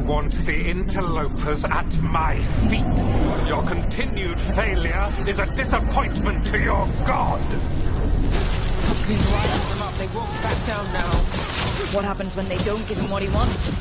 want the interlopers at my feet. Your continued failure is a disappointment to your god. He's riding them up. They won't back down now. What happens when they don't give him what he wants?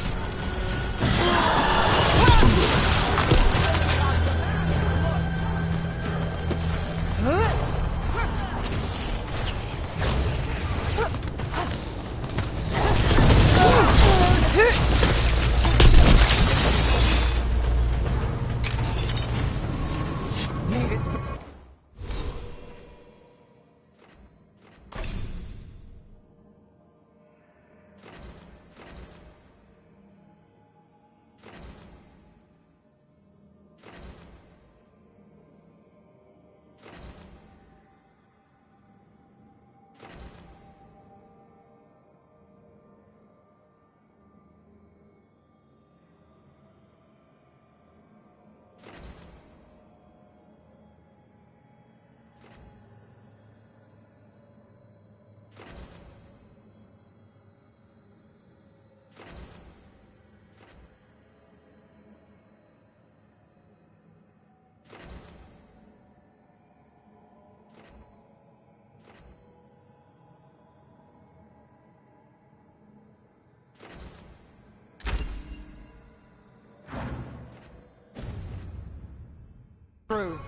Through.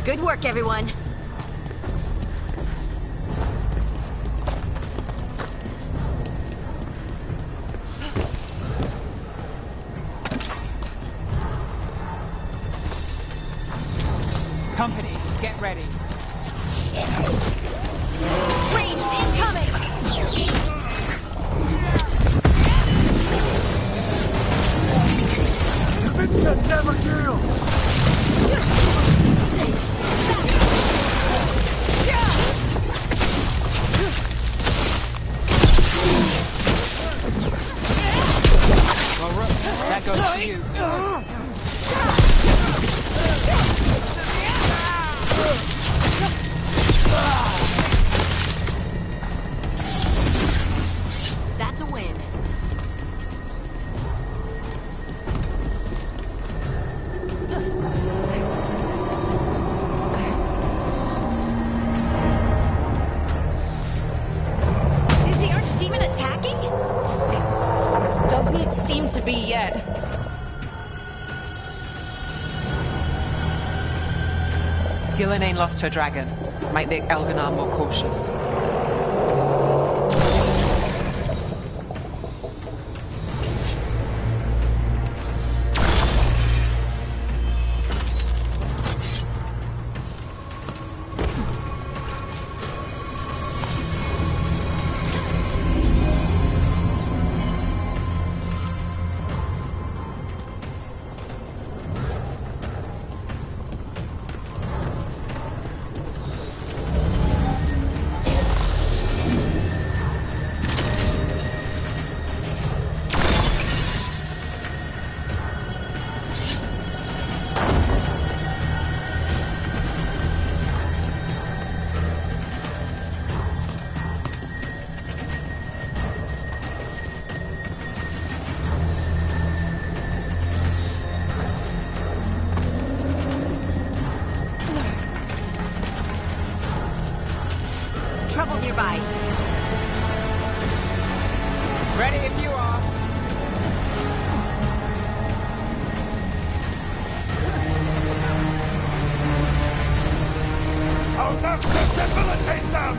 Good work, everyone. Company, get ready. Ranged incoming! Vincent never yield! That goes to you. That's a win. Is the Archdemon attacking? Doesn't seem to be yet. Gillenane lost her dragon. Might make Elganar more cautious. nearby. Ready if you are. I'll have to debilitate them!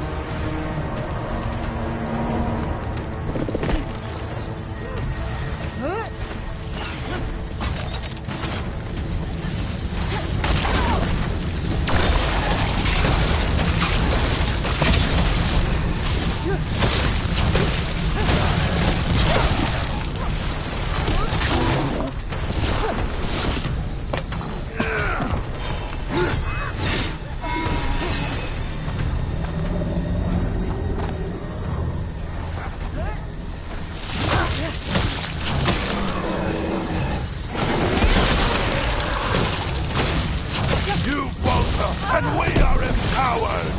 And we are empowered!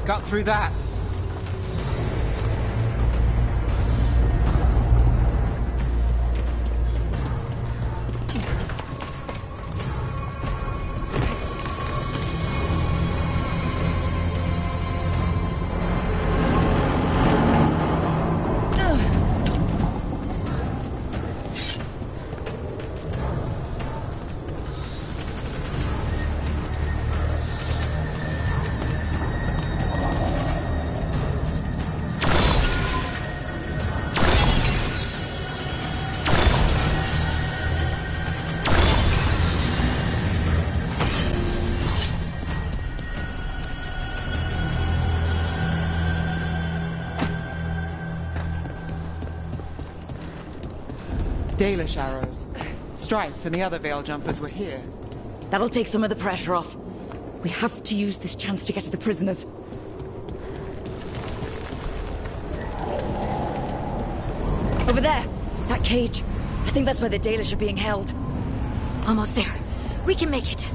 Got through that. Dalish arrows. Strife and the other Veil Jumpers were here. That'll take some of the pressure off. We have to use this chance to get to the prisoners. Over there! That cage. I think that's where the Dalish are being held. Almost there. We can make it.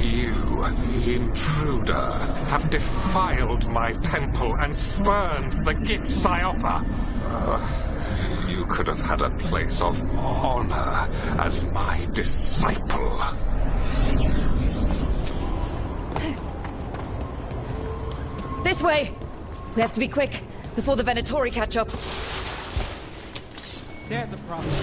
You, intruder, have defiled my temple and spurned the gifts I offer. You could have had a place of honor as my disciple. This way! We have to be quick, before the Venatori catch up. There's a problem.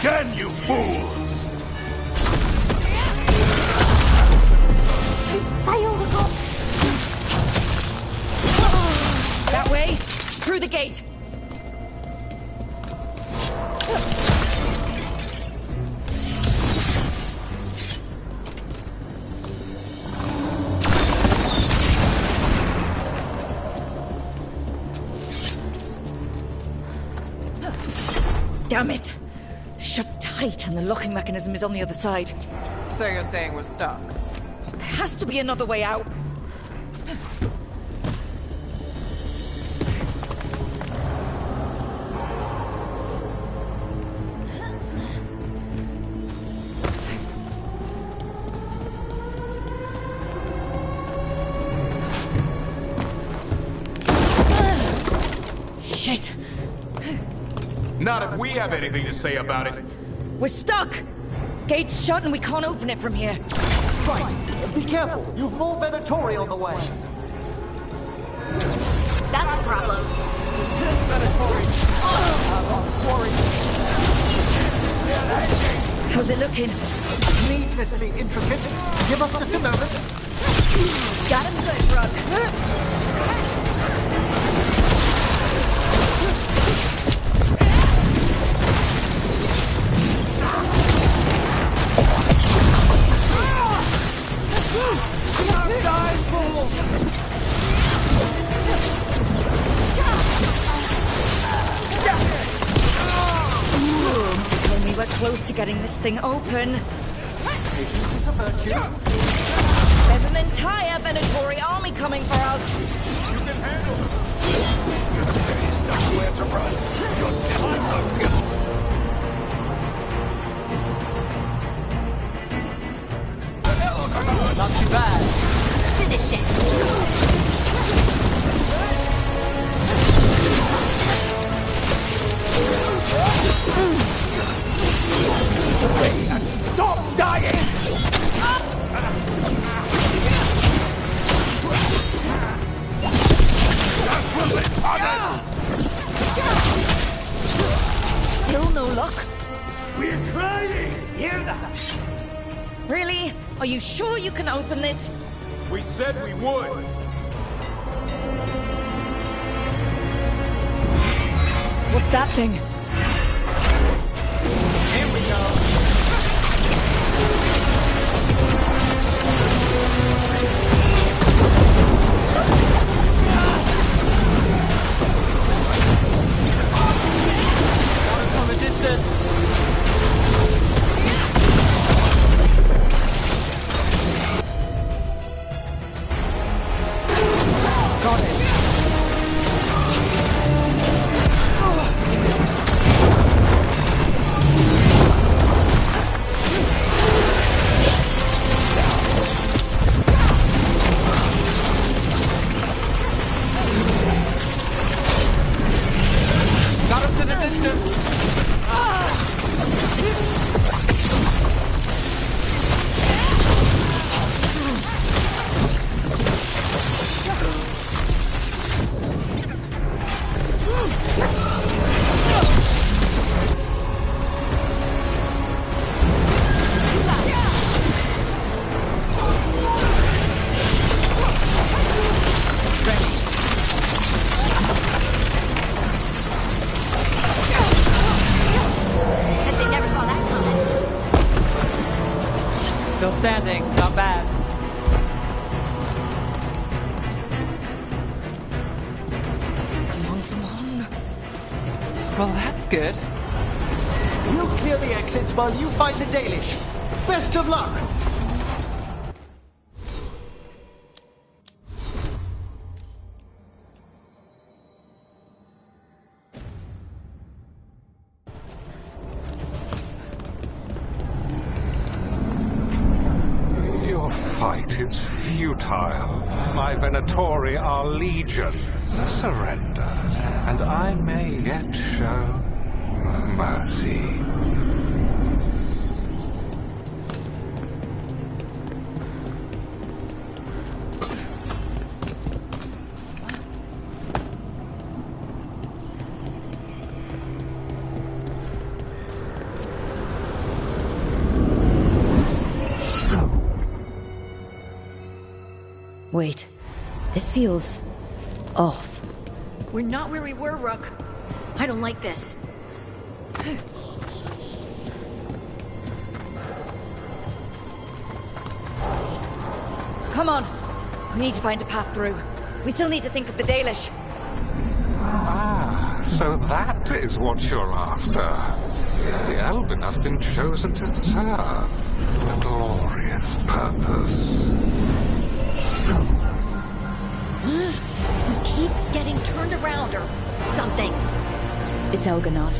Again, you fools! That way, through the gate. Damn it! Shut tight, and the locking mechanism is on the other side. So you're saying we're stuck? There has to be another way out. Shit! Not if we have anything to say about it. We're stuck! Gate's shut and we can't open it from here. Right. Be careful. You've more Venatori on the way. That's a problem. How's it looking? Needlessly intricate. Give us just a moment. Got him good, Rook. Told me we're close to getting this thing open. There's an entire Venatori army coming for us. You can handle it. There is nowhere to run. Your death are good. Not too bad. Finish it. Stop dying! Still no luck? We're trying! Hear that? Really? Are you sure you can open this? We said we would. What's that thing? Here we go. From a distance. Got it. Got him to the distance. Bet they never saw that coming. Still standing. Not bad. Come on. Well, that's good. We'll clear the exits while you find the Dalish. Best of luck! Your fight is futile. My Venatori are legion. Surrender, and I may yet show mercy. Wait. This feels off. We're not where we were, Rook. I don't like this. Come on. We need to find a path through. We still need to think of the Dalish. Ah, so that is what you're after. The Elven have been chosen to serve a glorious purpose. We keep getting turned around or something. It's Elganon.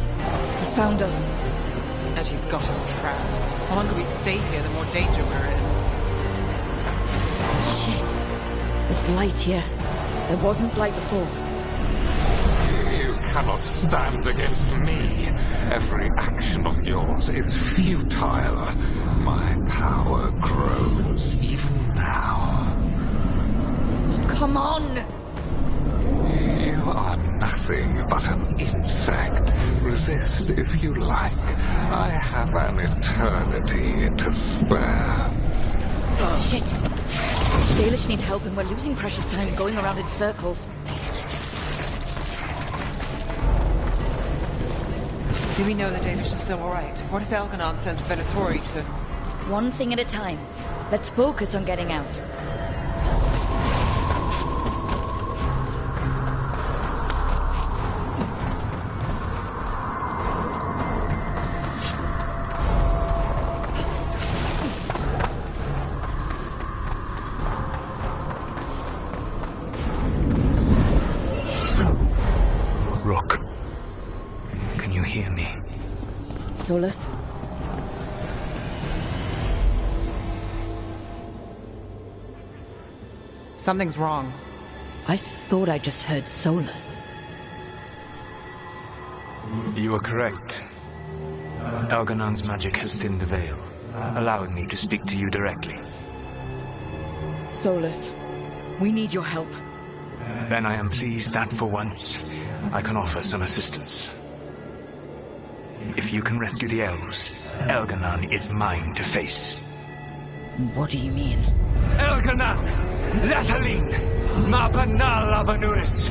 He's found us. And she's got us trapped. The longer we stay here, the more danger we're in. Shit. There's blight here. There wasn't blight before. You cannot stand against me. Every action of yours is futile. My power grows even now. Come on! You are nothing but an insect. Resist if you like. I have an eternity to spare. Shit! Dalish need help and we're losing precious time going around in circles. Do we know the Danish is still alright? What if Elganon sends Venatori to... One thing at a time. Let's focus on getting out. Rook, can you hear me? Solus? Something's wrong. I thought I just heard Solus. You are correct. Elganon's magic has thinned the veil, allowing me to speak to you directly. Solus, we need your help. Then I am pleased that for once, I can offer some assistance. If you can rescue the elves, Elganon is mine to face. What do you mean? Elganon! Lethalin! Mabanal Avanuris!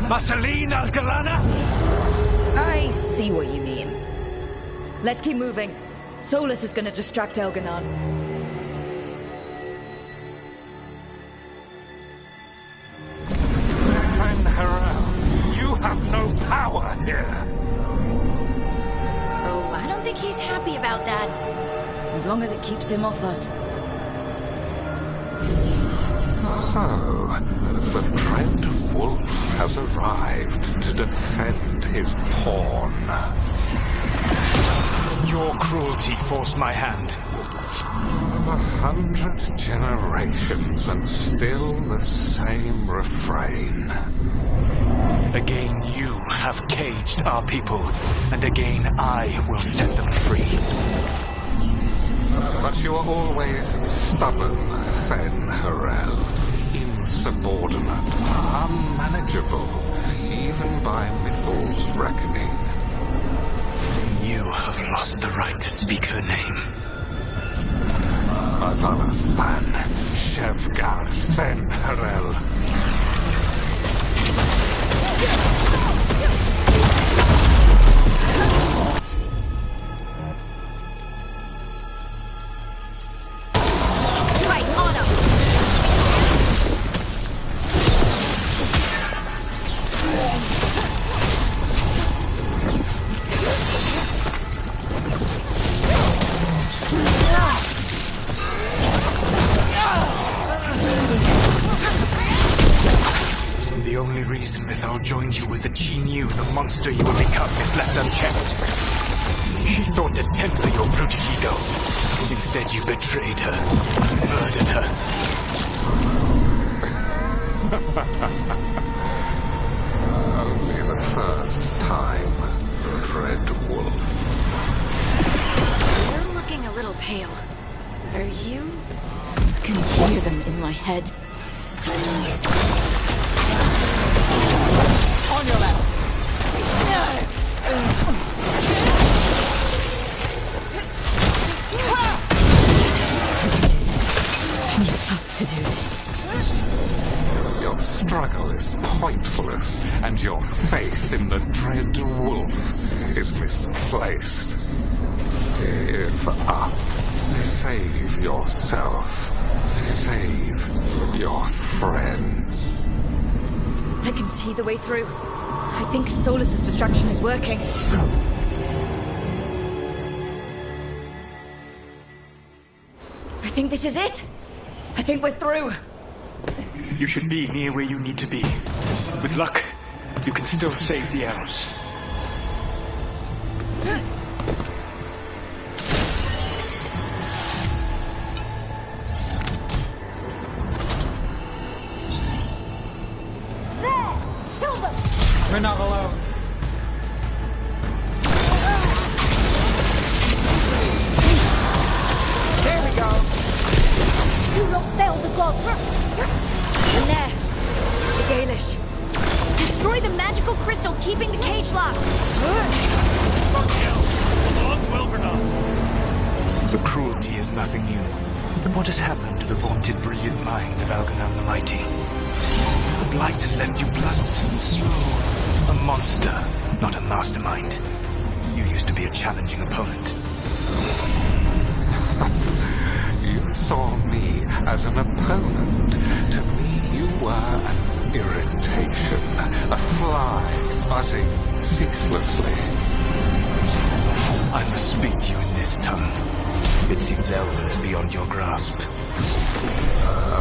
Masaline Algalana! I see what you mean. Let's keep moving. Solus is gonna distract Elganon. You have no power here. Oh, I don't think he's happy about that. As long as it keeps him off us. So, the Dread Wolf has arrived to defend his pawn. Your cruelty forced my hand. 100 generations and still the same refrain. Again you have caged our people, and again I will set them free. But you are always stubborn, Fen Harel. Insubordinate, unmanageable, even by Mythal's reckoning. You have lost the right to speak her name. Avalas Ban, Shevgar Fen Harel. The only reason Mythal joined you was that she knew the monster you would become if left unchecked. She thought to temper your brutish ego. Instead, you betrayed her, murdered her. Only the first time, Dread Wolf. You're looking a little pale. Are you? I can hear them in my head. On your left! We have to do this. Your struggle is pointless, and your faith in the Dread Wolf is misplaced. Give up. Save yourself. Save your friends. I can see the way through. I think Solus's distraction is working. I think this is it. I think we're through. You should be near where you need to be. With luck, you can still save the elves. We're not alone. Control the god. And there. The Dalish. Destroy the magical crystal, keeping the cage locked. The cruelty is nothing new. But what has happened to the vaunted brilliant mind of Algernon the Mighty? The blight has left you blunt and slow. A monster, not a mastermind. You used to be a challenging opponent. You saw me as an opponent. To me, you were an irritation. A fly buzzing ceaselessly. I must speak to you in this tongue. It seems Elven is beyond your grasp.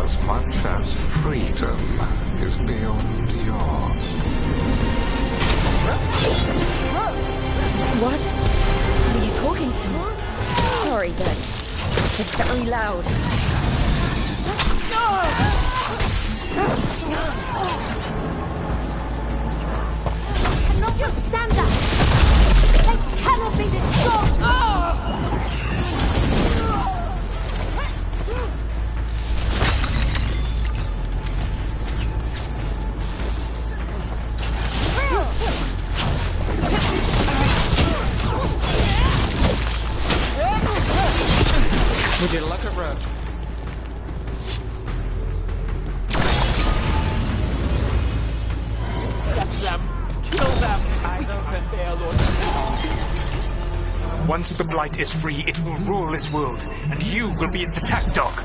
As much as freedom is beyond yours. What? Who are you talking to? Sorry, then. It's very loud. Cannot just stand up. They cannot be destroyed. Would you like a road? Get them! Kill them! Eyes open there, Lord. Once the blight is free, it will rule this world, and you will be its attack dog.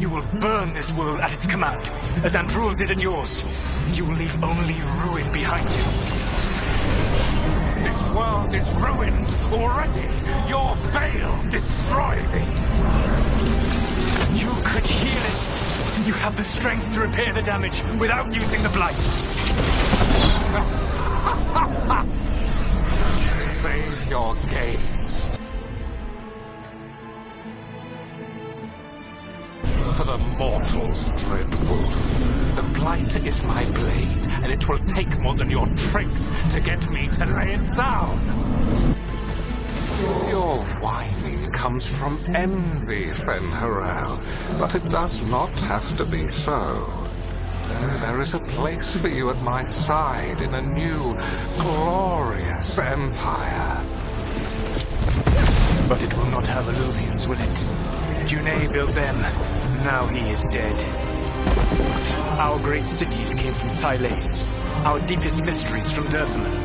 You will burn this world at its command, as Andrul did in yours, and you will leave only ruin behind you. This world is ruined already. Your veil destroyed it. You could heal it. You have the strength to repair the damage without using the blight. Save your games. For the mortals, Dread Wolf. The blight is my blade, and it will take more than your tricks to get me to lay it down. Your whining comes from envy, Fen'Harel, but it does not have to be so. There is a place for you at my side in a new, glorious empire. But it will not have Illuvians, will it? Junei built them. Now he is dead. Our great cities came from Sileys. Our deepest mysteries from Dirthaman.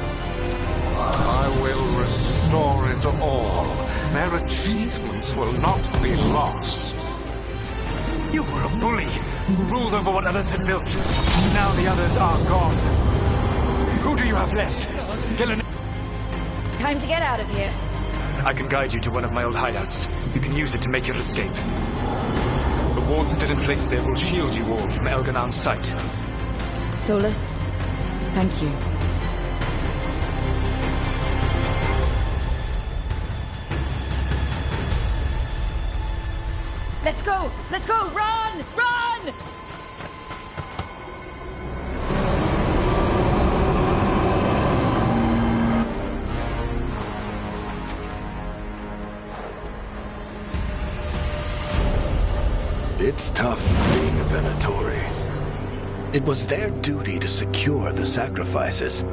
I will restore it all. Their achievements will not be lost. You were a bully who ruled over what others had built. Now the others are gone. Who do you have left? Gillen. Time to get out of here. I can guide you to one of my old hideouts. You can use it to make your escape. The ward still in place there will shield you all from Elganan's sight. Solus, thank you. Let's go! Let's go! Run! Run! It's tough being a Venatori. It was their duty to secure the sacrifices.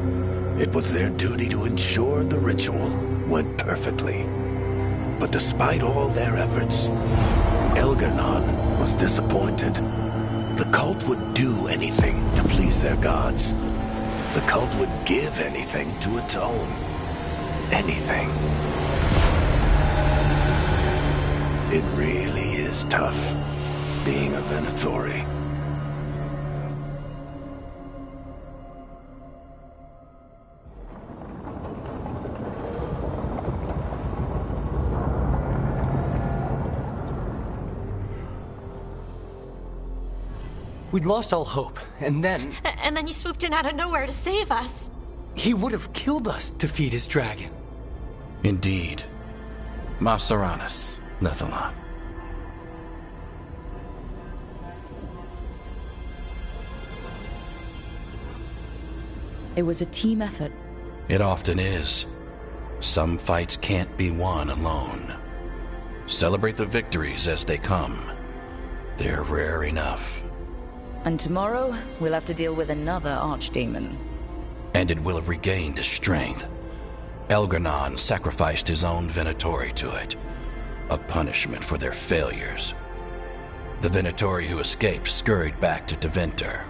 It was their duty to ensure the ritual went perfectly. But despite all their efforts, Elgernon was disappointed. The cult would do anything to please their gods. The cult would give anything to atone. Anything. It really is tough being a Venatori. We'd lost all hope, and then... And then you swooped in out of nowhere to save us. he would have killed us to feed his dragon. Indeed. Mavsaranis, Lethalon. It was a team effort. It often is. Some fights can't be won alone. Celebrate the victories as they come. They're rare enough. And tomorrow, we'll have to deal with another archdemon. And it will have regained its strength. Elgar'nan sacrificed his own Venatori to it, a punishment for their failures. The Venatori who escaped scurried back to Deventer.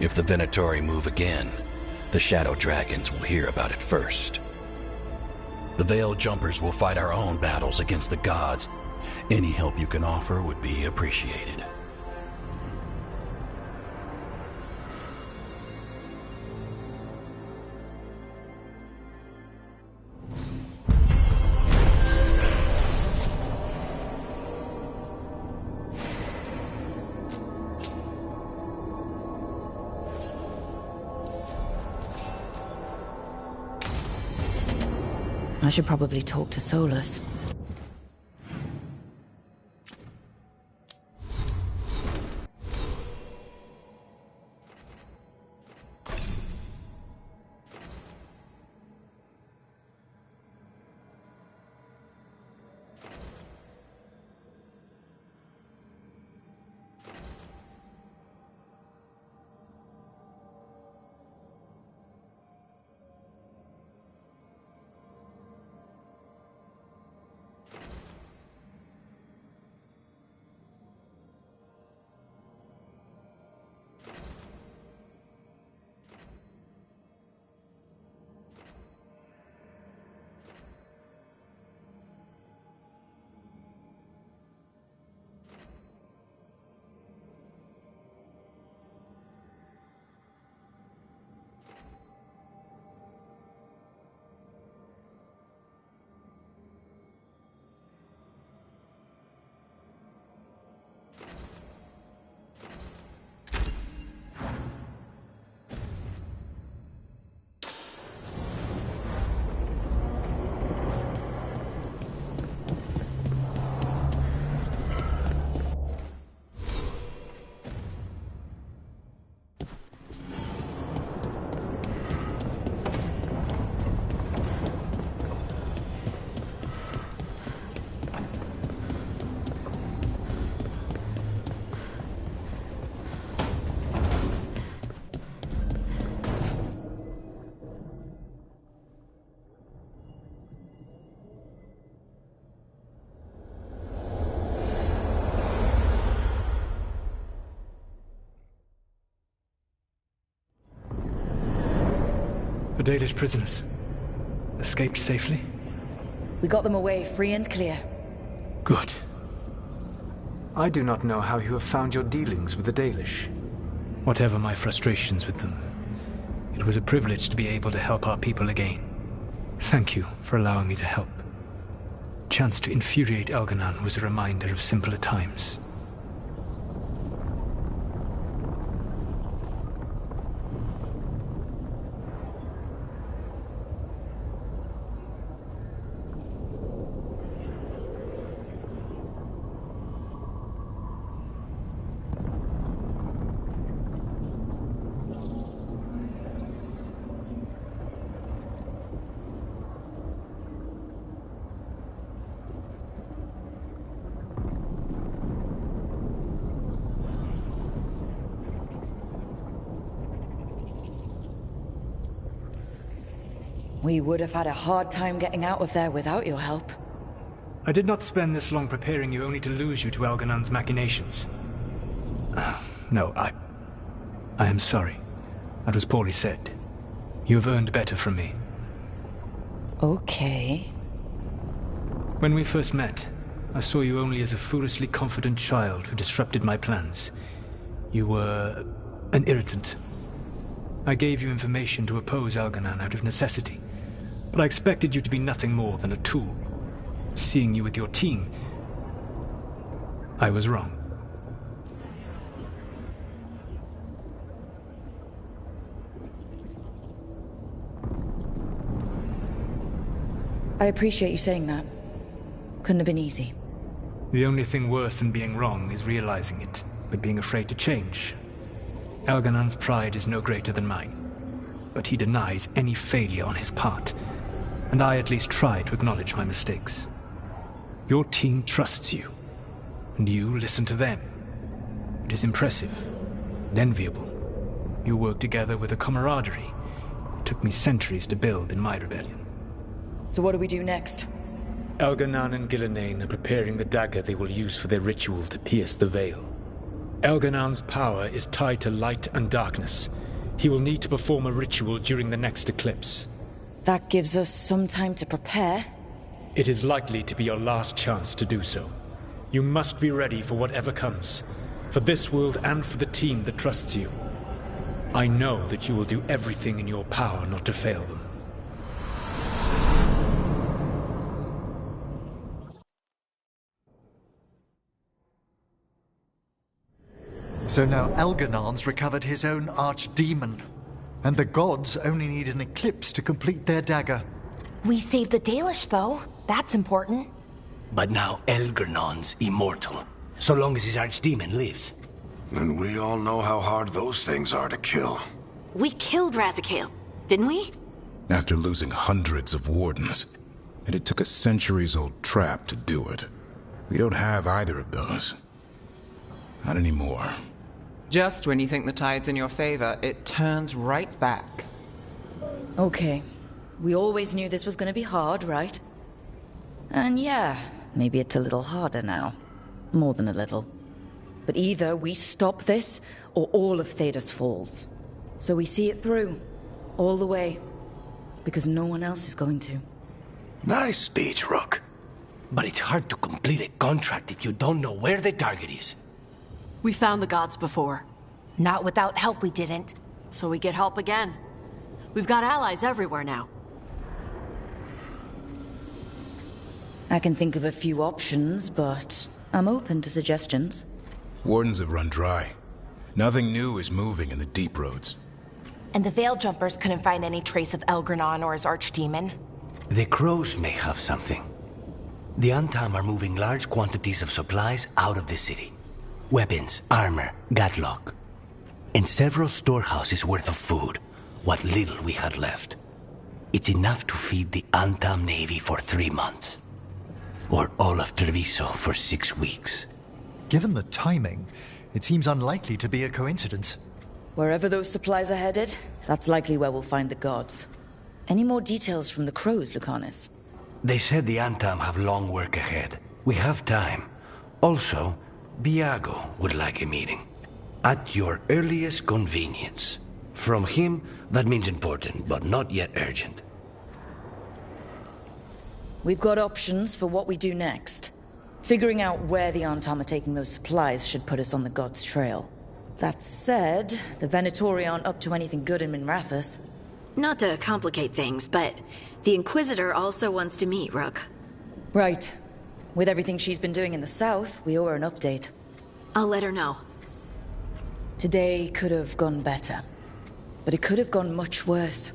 If the Venatori move again, the Shadow Dragons will hear about it first. The Veil Jumpers will fight our own battles against the gods. Any help you can offer would be appreciated. I should probably talk to Solus. The Dalish prisoners escaped safely? We got them away free and clear. Good. I do not know how you have found your dealings with the Dalish. Whatever my frustrations with them, it was a privilege to be able to help our people again. Thank you for allowing me to help. Chance to infuriate Elgar'nan was a reminder of simpler times. We would have had a hard time getting out of there without your help. I did not spend this long preparing you only to lose you to Elgar'nan's machinations. No, I am sorry. That was poorly said. You have earned better from me. Okay. When we first met, I saw you only as a foolishly confident child who disrupted my plans. You were an irritant. I gave you information to oppose Elgar'nan out of necessity, but I expected you to be nothing more than a tool. Seeing you with your team, I was wrong. I appreciate you saying that. Couldn't have been easy. The only thing worse than being wrong is realizing it, but being afraid to change. Elgar'nan's pride is no greater than mine, but he denies any failure on his part, and I at least try to acknowledge my mistakes. Your team trusts you. and you listen to them. It is impressive and enviable. You work together with a camaraderie it took me centuries to build in my rebellion. So what do we do next? Elganon and Gillenane are preparing the dagger they will use for their ritual to pierce the veil. Elganon's power is tied to light and darkness. He will need to perform a ritual during the next eclipse. That gives us some time to prepare. It is likely to be your last chance to do so. You must be ready for whatever comes, for this world and for the team that trusts you. I know that you will do everything in your power not to fail them. So now Elganon's recovered his own archdemon, and the gods only need an eclipse to complete their dagger. We saved the Dalish, though. That's important. But now Elganon's immortal, so long as his archdemon lives. And we all know how hard those things are to kill. We killed Razikale, didn't we? After losing hundreds of wardens. And it took a centuries-old trap to do it. We don't have either of those. Not anymore. Just when you think the tide's in your favor, it turns right back. Okay. We always knew this was gonna be hard, right? And yeah, maybe it's a little harder now. More than a little. But either we stop this, or all of Thedas falls. So we see it through. All the way. Because no one else is going to. Nice speech, Rook. But it's hard to complete a contract if you don't know where the target is. We found the gods before. Not without help, we didn't. So we get help again. We've got allies everywhere now. I can think of a few options, but I'm open to suggestions. Wardens have run dry. Nothing new is moving in the deep roads. And the Veil Jumpers couldn't find any trace of Elgranon or his archdemon. The crows may have something. The Antam are moving large quantities of supplies out of the city. Weapons, armor, gatlock. And several storehouses worth of food, what little we had left. It's enough to feed the Antam Navy for 3 months. Or all of Treviso for 6 weeks. Given the timing, it seems unlikely to be a coincidence. Wherever those supplies are headed, that's likely where we'll find the gods. Any more details from the crows, Lucanus? They said the Antam have long work ahead. We have time. Also, Biago would like a meeting. At your earliest convenience. From him, that means important, but not yet urgent. We've got options for what we do next. Figuring out where the Antam are taking those supplies should put us on the gods' trail. That said, the Venatori aren't up to anything good in Minrathous. Not to complicate things, but the Inquisitor also wants to meet Rook. Right. With everything she's been doing in the south, we owe her an update. I'll let her know. Today could have gone better. But it could have gone much worse.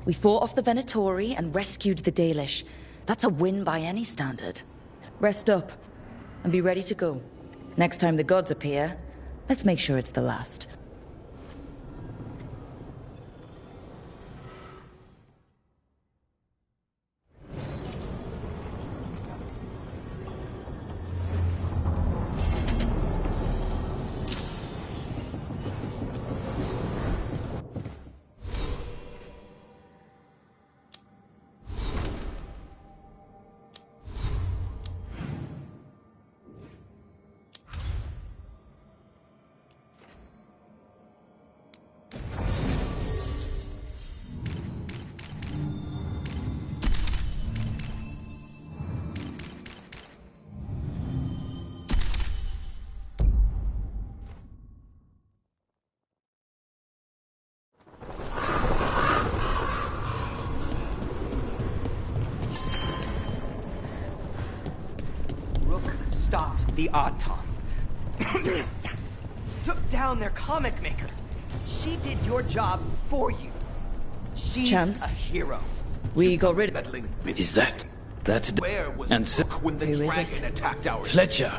We fought off the Venatori and rescued the Dalish. That's a win by any standard. Rest up, and be ready to go. Next time the gods appear, let's make sure it's the last. Stopped the Antam. Took down their comic maker. She did your job for you. She's Chance. a hero. We got rid of... Is that? That's Where was and when the Who is dragon it? attacked our Fletcher.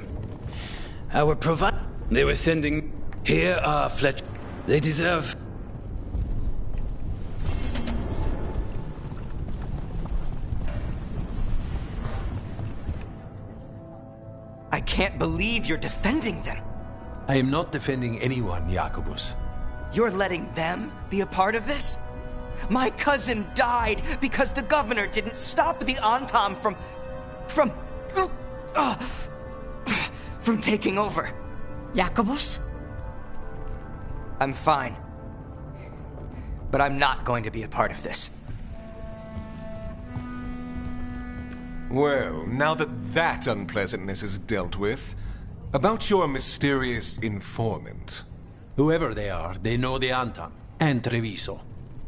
Our They were sending. Here are Fletcher. They deserve. I can't believe you're defending them. I am not defending anyone, Jacobus. You're letting them be a part of this? My cousin died because the governor didn't stop the Antam from taking over. Jacobus? I'm fine. But I'm not going to be a part of this. Well, now that unpleasantness is dealt with, about your mysterious informant. Whoever they are, they know the Antam and Treviso.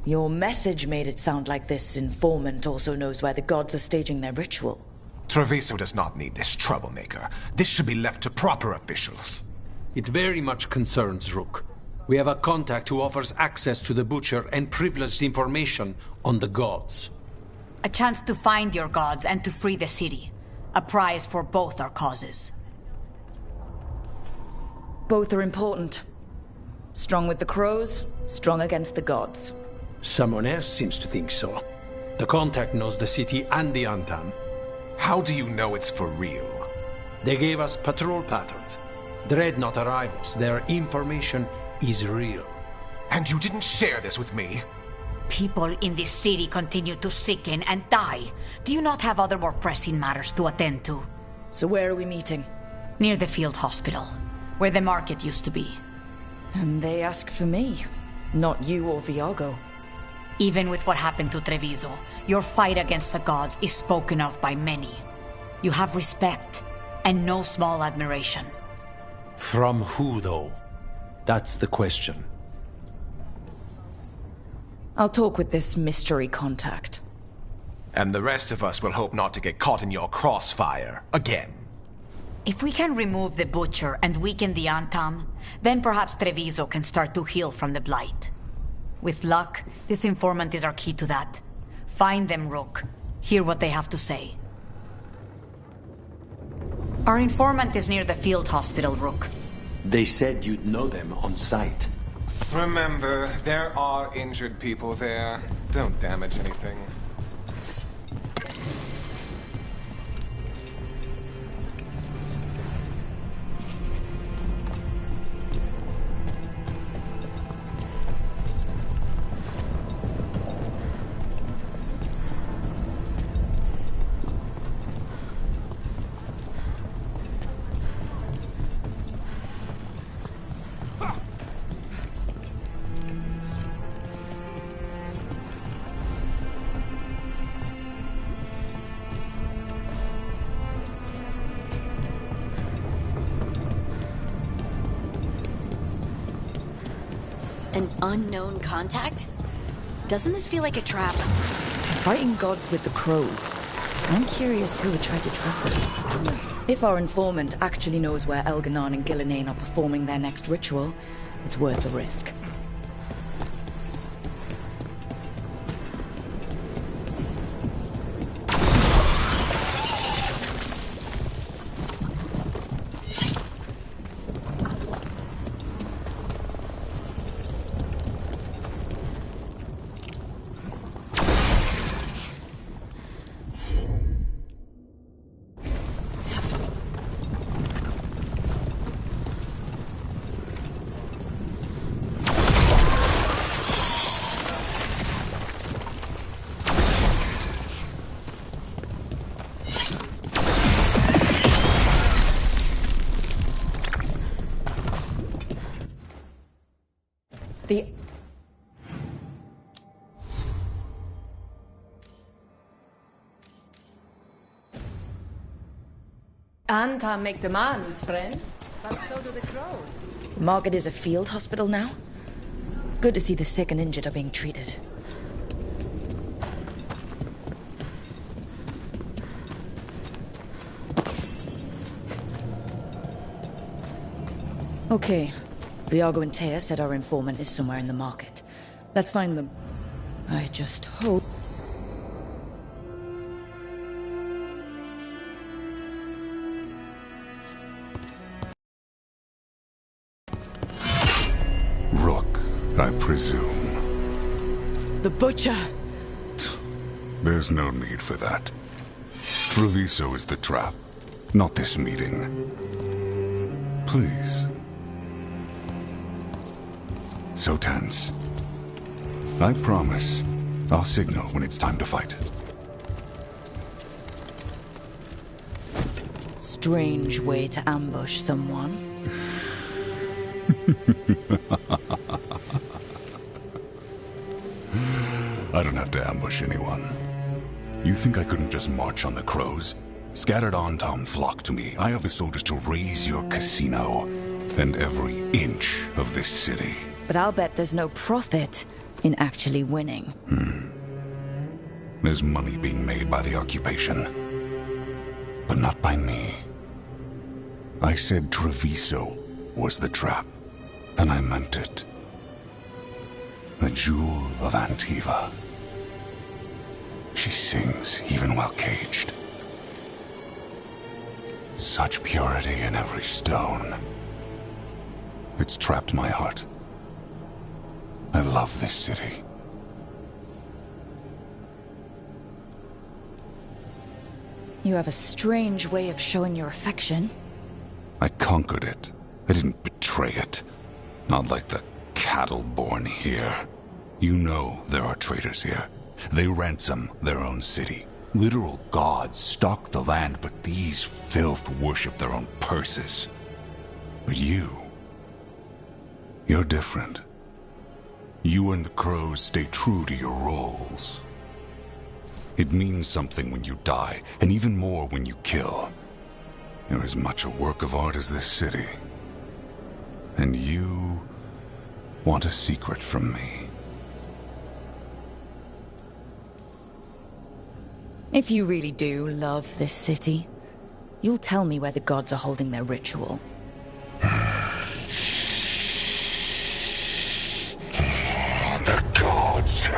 Your message made it sound like this informant also knows where the gods are staging their ritual. Treviso does not need this troublemaker. This should be left to proper officials. It very much concerns Rook. We have a contact who offers access to the Butcher and privileged information on the gods. A chance to find your gods and to free the city. A prize for both our causes. Both are important. Strong with the crows, strong against the gods. Someone else seems to think so. The contact knows the city and the Antam. How do you know it's for real? They gave us patrol patterns. Dreadnought arrivals. Their information is real. And you didn't share this with me? People in this city continue to sicken and die. Do you not have other more pressing matters to attend to? So where are we meeting? Near the field hospital, where the market used to be. And they asked for me, not you or Viago. Even with what happened to Treviso, your fight against the gods is spoken of by many. You have respect, and no small admiration. From who, though? That's the question. I'll talk with this mystery contact. And the rest of us will hope not to get caught in your crossfire again. If we can remove the Butcher and weaken the Antam, then perhaps Treviso can start to heal from the Blight. With luck, this informant is our key to that. Find them, Rook. Hear what they have to say. Our informant is near the field hospital, Rook. They said you'd know them on sight. Remember, there are injured people there. Don't damage anything. An unknown contact? Doesn't this feel like a trap? Fighting gods with the crows. I'm curious who would try to trap us. If our informant actually knows where Elganon and Gillenane are performing their next ritual, it's worth the risk. The Antam make demands, friends, but so do the crows. The market is a field hospital now. Good to see the sick and injured are being treated. Okay. Viago and Taya said our informant is somewhere in the market. Let's find them. I just hope... Rook, I presume. The Butcher! There's no need for that. Treviso is the trap. Not this meeting. Please. So tense. I promise I'll signal when it's time to fight. Strange way to ambush someone. I don't have to ambush anyone. You think I couldn't just march on the crows? Scattered Antam flock to me. I have the soldiers to raise your casino and every inch of this city. But I'll bet there's no profit in actually winning. There's money being made by the occupation, but not by me. I said Treviso was the trap, and I meant it. The jewel of Antiva. She sings even while caged. Such purity in every stone. It's trapped my heart. I love this city. You have a strange way of showing your affection. I conquered it. I didn't betray it. Not like the cattle born here. You know there are traitors here. They ransom their own city. Literal gods stalk the land, but these filth worship their own purses. But you're different. You and the crows stay true to your roles. It means something when you die, and even more when you kill. You're as much a work of art as this city. And you want a secret from me. If you really do love this city, you'll tell me where the gods are holding their ritual. The gods,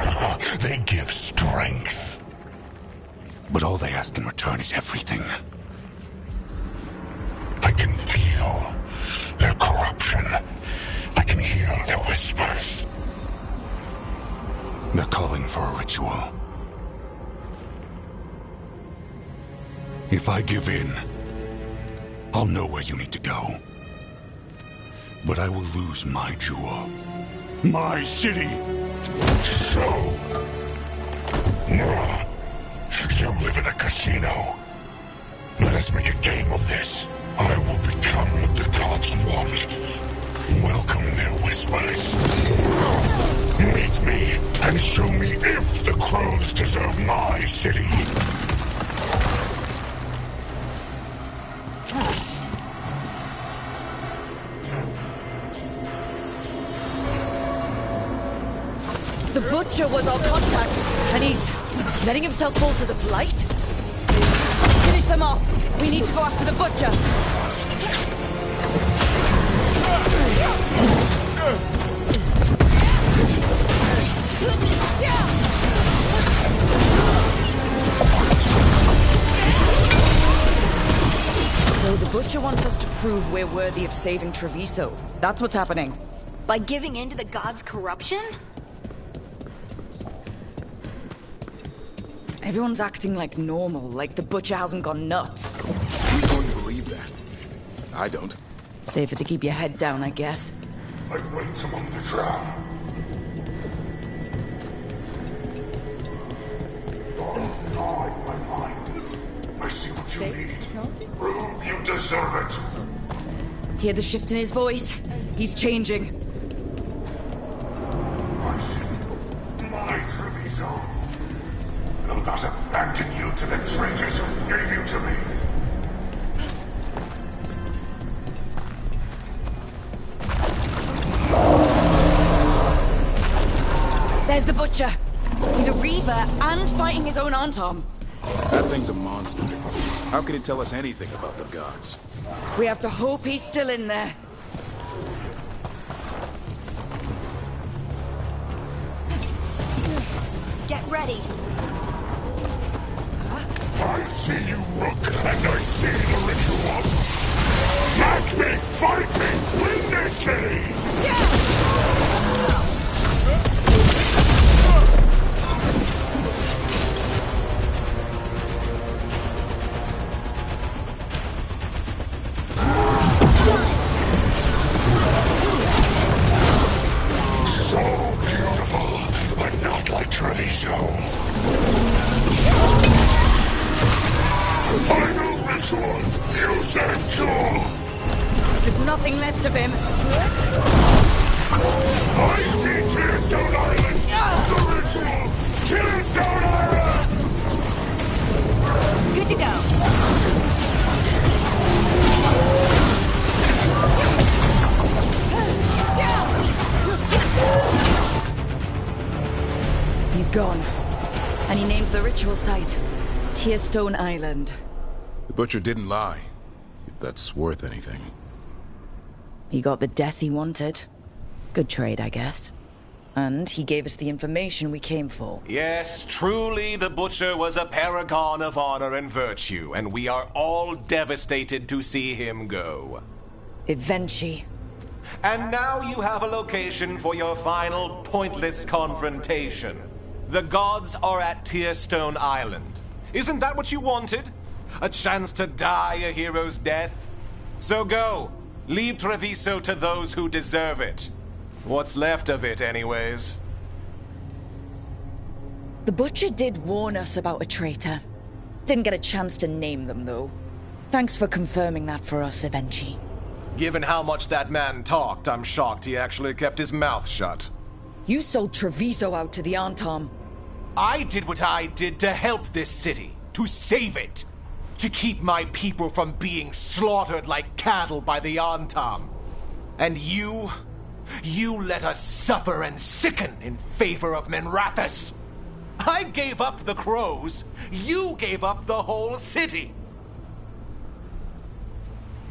they give strength. But all they ask in return is everything. I can feel their corruption. I can hear their whispers. They're calling for a ritual. If I give in, I'll know where you need to go. But I will lose my jewel. My city! So... you live in a casino. Let us make a game of this. I will become what the gods want. Welcome their whispers. Meet me and show me if the crows deserve my city. The Butcher was our contact, and he's letting himself fall to the Blight? Finish them off! We need to go after the Butcher! So the Butcher wants us to prove we're worthy of saving Treviso. That's what's happening. By giving in to the gods' corruption? Everyone's acting like normal, like the Butcher hasn't gone nuts. Who's going to believe that? I don't. Safer to keep your head down, I guess. I wait among the drowned. God, my mind. I see what you need. Prove you deserve it. Hear the shift in his voice? He's changing. I see. My Treviso. Will not abandon you to the traitors who gave you to me. There's the Butcher. He's a Reaver and fighting his own Antom. That thing's a monster. How could it tell us anything about the gods? We have to hope he's still in there. Get ready. I see you, Rook, and I see the ritual. Match me, fight me, win this city! Final ritual! Use and cure! There's nothing left of him. I see Tearstone Island! The ritual! Tearstone Island! Good to go. He's gone. And he named the ritual site Tearstone Island. The Butcher didn't lie, if that's worth anything. He got the death he wanted. Good trade, I guess. And he gave us the information we came for. Yes, truly the Butcher was a paragon of honor and virtue, and we are all devastated to see him go. Eventually. And now you have a location for your final pointless confrontation. The gods are at Tearstone Island. Isn't that what you wanted? A chance to die a hero's death? So go. Leave Treviso to those who deserve it. What's left of it, anyways. The Butcher did warn us about a traitor. Didn't get a chance to name them, though. Thanks for confirming that for us, Evenchi. Given how much that man talked, I'm shocked he actually kept his mouth shut. You sold Treviso out to the Antom. I did what I did to help this city, to save it, to keep my people from being slaughtered like cattle by the Antom. And you let us suffer and sicken in favor of Menrathus. I gave up the crows, you gave up the whole city.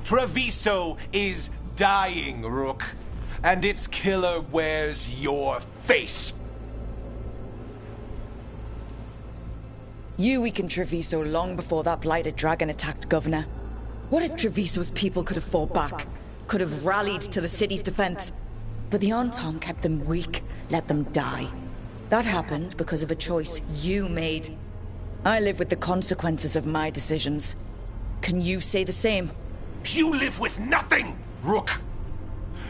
Treviso is dying, Rook, and its killer wears your face. You weakened Treviso long before that blighted dragon attacked Governor. What if Treviso's people could have fought back? Could have rallied to the city's defense? But the Antom kept them weak, let them die. That happened because of a choice you made. I live with the consequences of my decisions. Can you say the same? You live with nothing, Rook!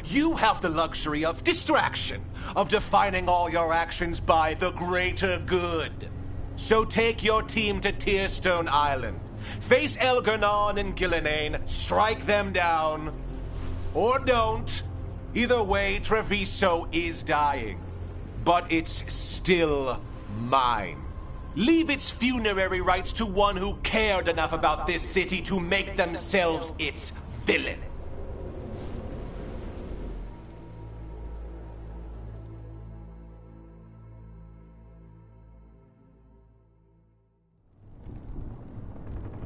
You have the luxury of distraction, of defining all your actions by the greater good. So take your team to Tearstone Island. Face Elgernon and Gillenane, strike them down. Or don't. Either way, Treviso is dying. But it's still mine. Leave its funerary rites to one who cared enough about this city to make themselves its villain.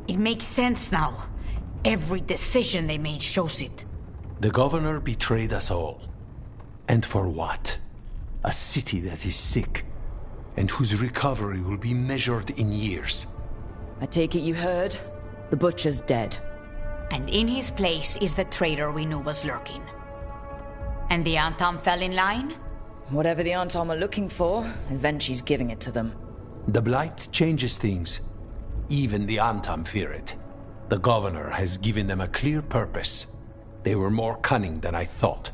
It makes sense now. Every decision they made shows it. The governor betrayed us all. And for what? A city that is sick, and whose recovery will be measured in years. I take it you heard? The Butcher's dead. And in his place is the traitor we knew was lurking. And the Antom fell in line? Whatever the Antom are looking for, Evenchi's giving it to them. The Blight changes things. Even the Antom fear it. The governor has given them a clear purpose. They were more cunning than I thought.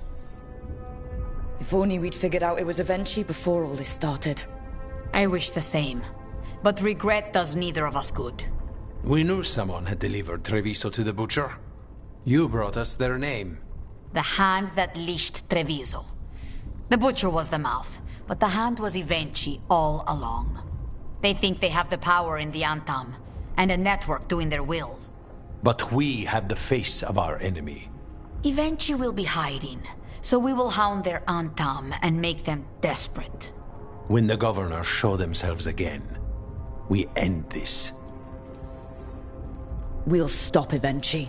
If only we'd figured out it was Evenchi before all this started. I wish the same. But regret does neither of us good. We knew someone had delivered Treviso to the Butcher. You brought us their name. The hand that leashed Treviso. The Butcher was the mouth, but the hand was Evenchi all along. They think they have the power in the Antom, and a network doing their will. But we have the face of our enemy. Evenchi will be hiding, so we will hound their Antom and make them desperate. When the governors show themselves again, we end this. We'll stop Evenchi.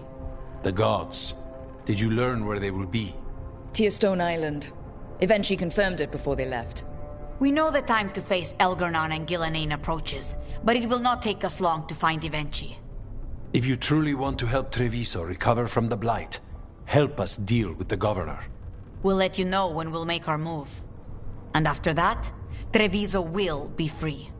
The gods. Did you learn where they will be? Tearstone Island. Evenchi confirmed it before they left. We know the time to face Elgernon and Gillenane approaches, but it will not take us long to find Evenchi. If you truly want to help Treviso recover from the Blight, help us deal with the governor. We'll let you know when we'll make our move. And after that, Treviso will be free.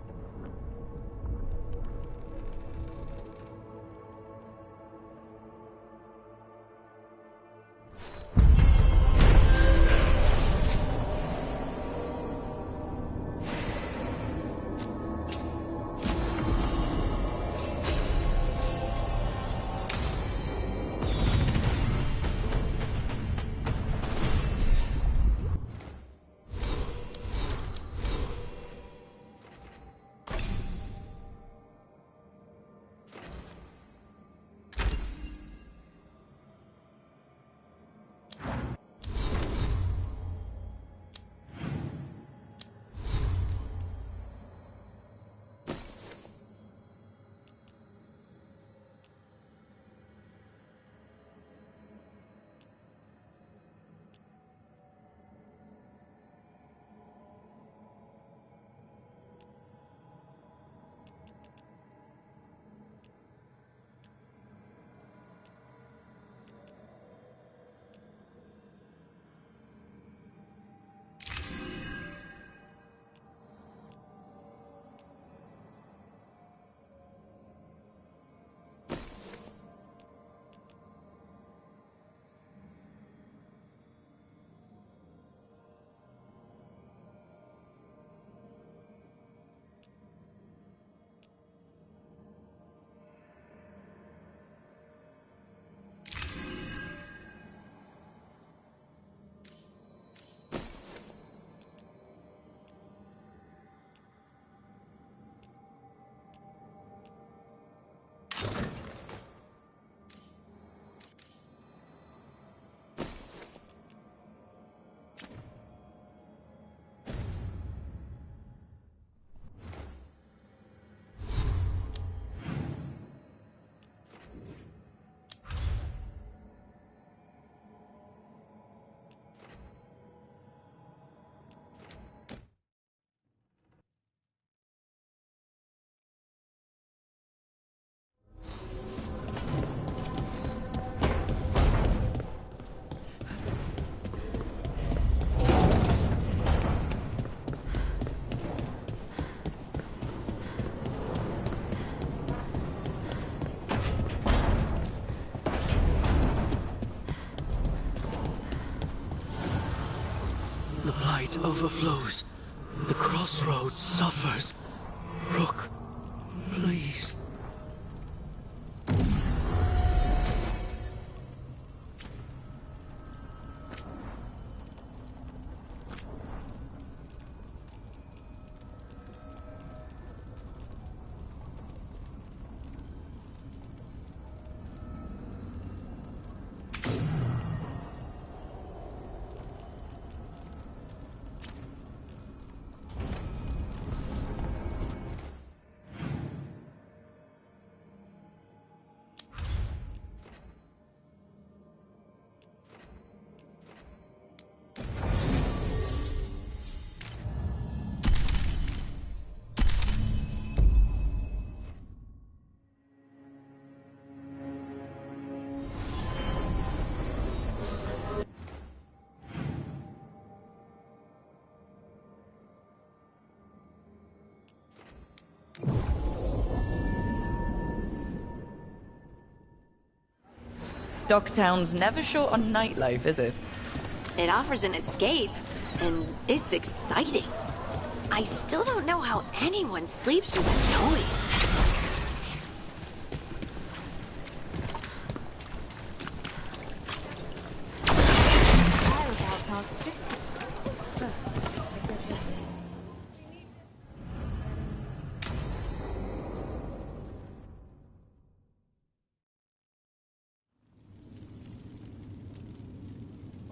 light overflows. The crossroads suffers. Rook, please. Docktown's never short on nightlife, is it? It offers an escape, and it's exciting. I still don't know how anyone sleeps with that noise.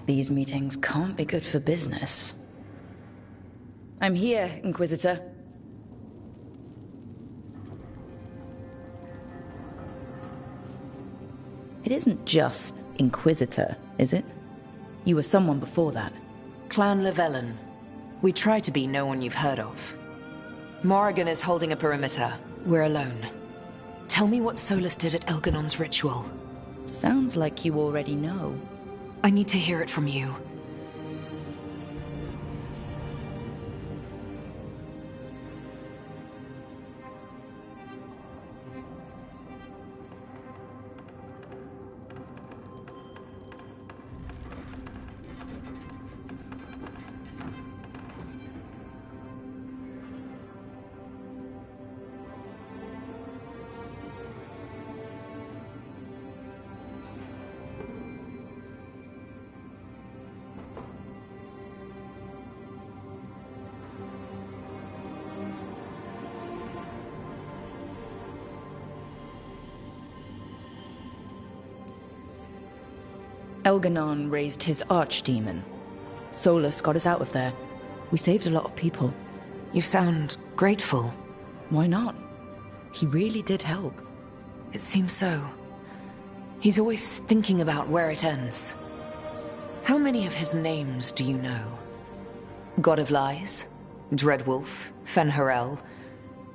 These meetings can't be good for business. I'm here, Inquisitor. It isn't just Inquisitor, is it? You were someone before that. Clan Llewellyn. We try to be no one you've heard of. Morrigan is holding a perimeter. We're alone. Tell me what Solus did at Elganon's ritual. Sounds like you already know. I need to hear it from you. Elganon raised his archdemon. Solus got us out of there. We saved a lot of people. You sound grateful. Why not? He really did help. It seems so. He's always thinking about where it ends. How many of his names do you know? God of Lies, Dreadwolf, Fen'Harel.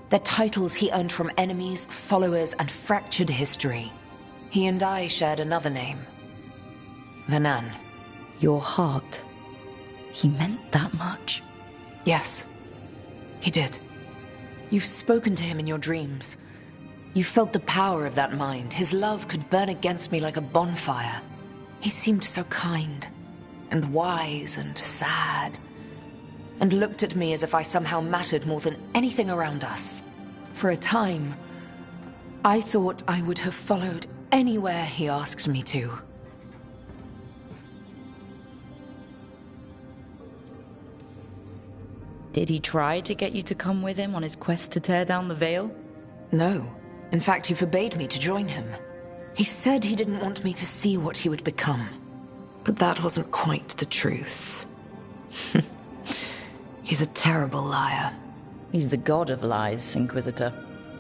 They're titles he earned from enemies, followers, and fractured history. He and I shared another name. Vanan. Your heart. He meant that much? Yes, he did. You've spoken to him in your dreams. You felt the power of that mind. His love could burn against me like a bonfire. He seemed so kind, and wise, and sad, and looked at me as if I somehow mattered more than anything around us. For a time, I thought I would have followed anywhere he asked me to. Did he try to get you to come with him on his quest to tear down the Veil? No. In fact, he forbade me to join him. He said he didn't want me to see what he would become. But that wasn't quite the truth. He's a terrible liar. He's the god of lies, Inquisitor.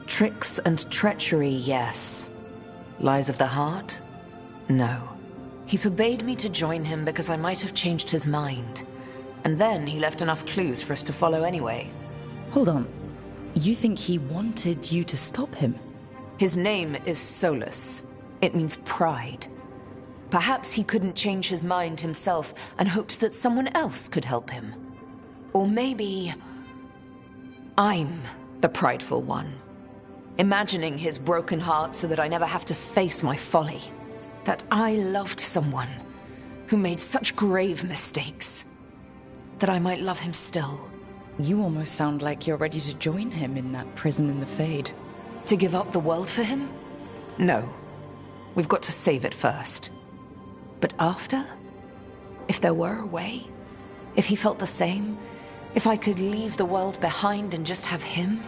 Tricks and treachery, yes. Lies of the heart? No. He forbade me to join him because I might have changed his mind. And then he left enough clues for us to follow anyway. Hold on. You think he wanted you to stop him? His name is Solus. It means pride. Perhaps he couldn't change his mind himself and hoped that someone else could help him. Or maybe I'm the prideful one. Imagining his broken heart so that I never have to face my folly. That I loved someone who made such grave mistakes. that I might love him still. You almost sound like you're ready to join him in that prison in the Fade. To give up the world for him? No. We've got to save it first. But after? If there were a way? If he felt the same? If I could leave the world behind and just have him?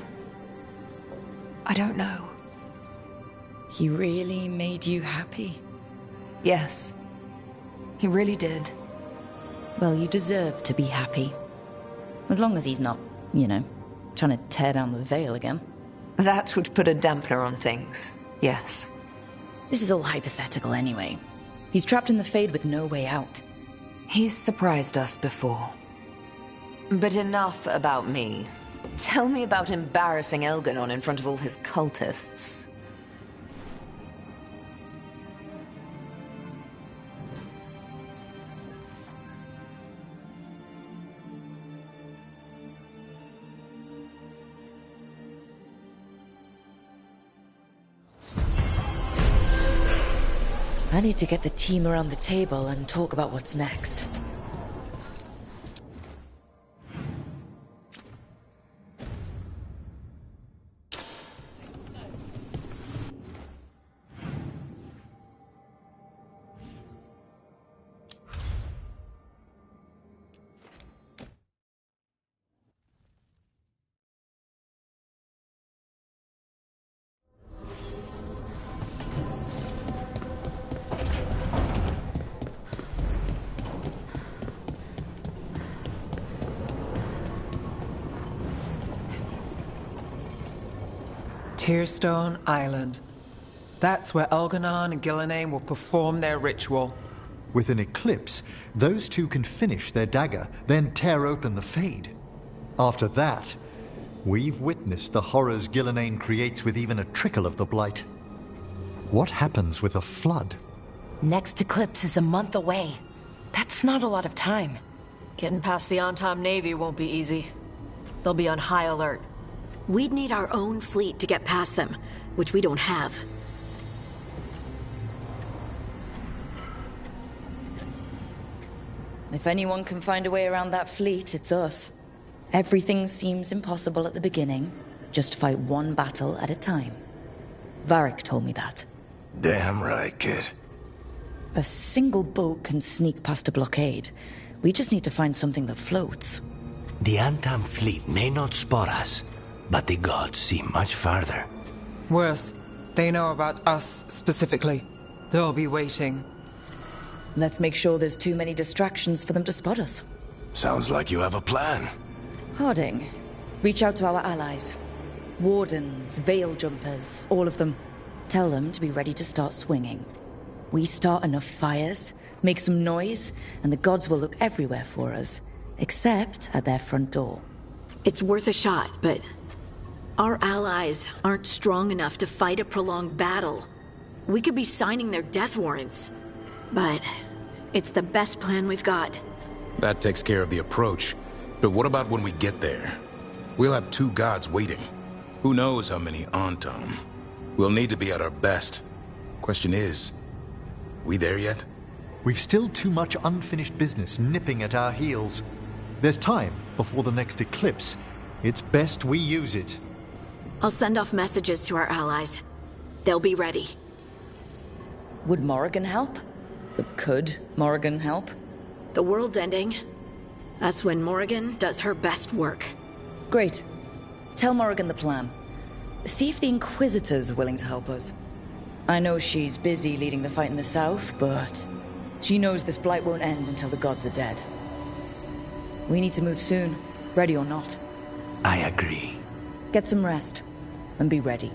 I don't know. He really made you happy? Yes. He really did. Well, you deserve to be happy. As long as he's not, you know, trying to tear down the veil again. That would put a dampener on things, yes. This is all hypothetical anyway. He's trapped in the Fade with no way out. He's surprised us before. But enough about me. Tell me about embarrassing Elganon in front of all his cultists. I need to get the team around the table and talk about what's next. Tearstone Island. That's where Elganon and Gillenane will perform their ritual. With an eclipse, those two can finish their dagger, then tear open the Fade. After that, we've witnessed the horrors Gillenane creates with even a trickle of the Blight. What happens with a flood? Next eclipse is a month away. That's not a lot of time. Getting past the Antam Navy won't be easy. They'll be on high alert. We'd need our own fleet to get past them, which we don't have. If anyone can find a way around that fleet, it's us. Everything seems impossible at the beginning. Just fight one battle at a time. Varric told me that. Damn right, kid. A single boat can sneak past a blockade. We just need to find something that floats. The Antam fleet may not spot us, but the gods see much farther. Worse, they know about us specifically. They'll be waiting. Let's make sure there's too many distractions for them to spot us. Sounds like you have a plan. Harding, reach out to our allies. Wardens, veil jumpers, all of them. Tell them to be ready to start swinging. We start enough fires, make some noise, and the gods will look everywhere for us, except at their front door. It's worth a shot, but our allies aren't strong enough to fight a prolonged battle. We could be signing their death warrants, but it's the best plan we've got. That takes care of the approach. But what about when we get there? We'll have two gods waiting. Who knows how many Antam? We'll need to be at our best. Question is, we there yet? We've still too much unfinished business nipping at our heels. There's time before the next eclipse. It's best we use it. I'll send off messages to our allies. They'll be ready. Would Morrigan help? Could Morrigan help? The world's ending. That's when Morrigan does her best work. Great. Tell Morrigan the plan. See if the Inquisitor's willing to help us. I know she's busy leading the fight in the south, but she knows this blight won't end until the gods are dead. We need to move soon, ready or not. I agree. Get some rest, and be ready.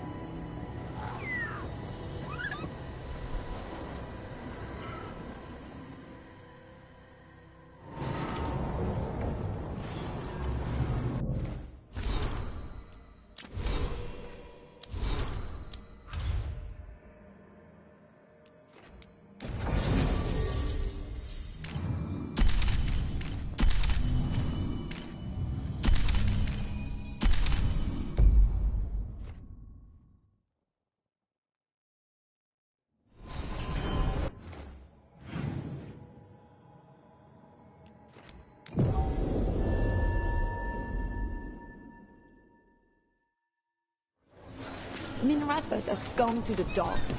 Minrathas has gone to the dogs.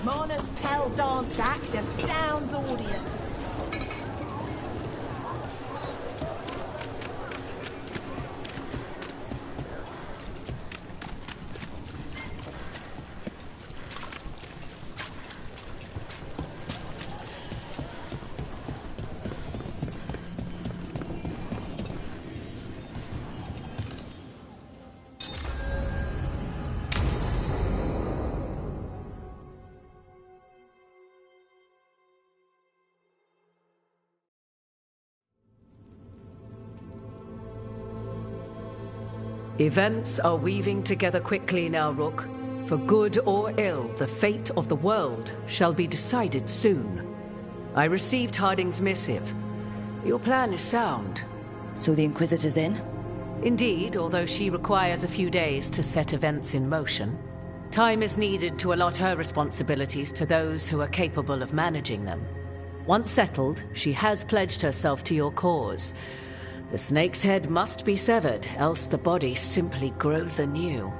Mona's Pell dance act astounds audience. Events are weaving together quickly now, Rook. For good or ill, the fate of the world shall be decided soon. I received Harding's missive. Your plan is sound. So the Inquisitor's in? Indeed, although she requires a few days to set events in motion. Time is needed to allot her responsibilities to those who are capable of managing them. Once settled, she has pledged herself to your cause. The snake's head must be severed, else the body simply grows anew.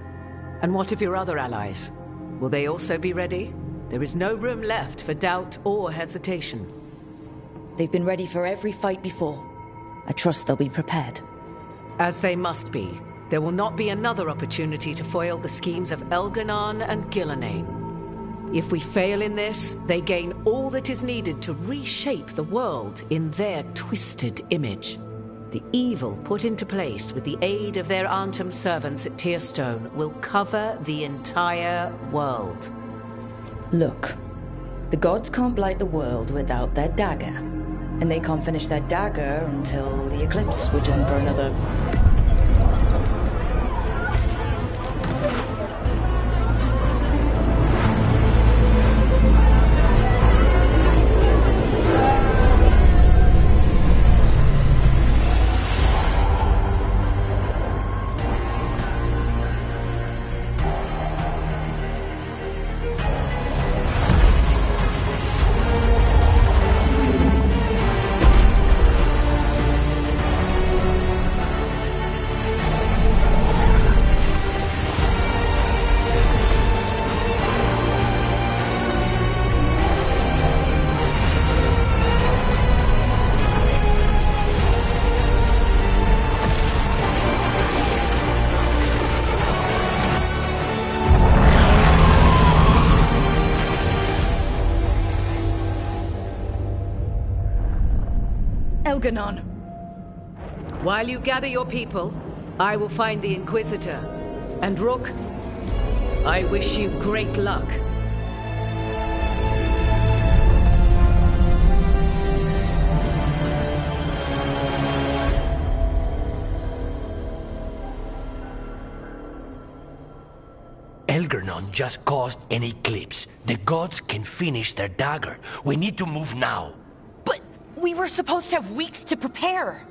And what of your other allies? Will they also be ready? There is no room left for doubt or hesitation. They've been ready for every fight before. I trust they'll be prepared. As they must be. There will not be another opportunity to foil the schemes of Elganon and Gillenane. If we fail in this, they gain all that is needed to reshape the world in their twisted image. The evil put into place with the aid of their Arnhem servants at Tearstone will cover the entire world. Look, the gods can't blight the world without their dagger. And they can't finish their dagger until the eclipse, which isn't for another... Elganon. While you gather your people, I will find the Inquisitor. And Rook, I wish you great luck. Elganon just caused an eclipse. The gods can finish their dagger. We need to move now. But we were supposed to have weeks to prepare.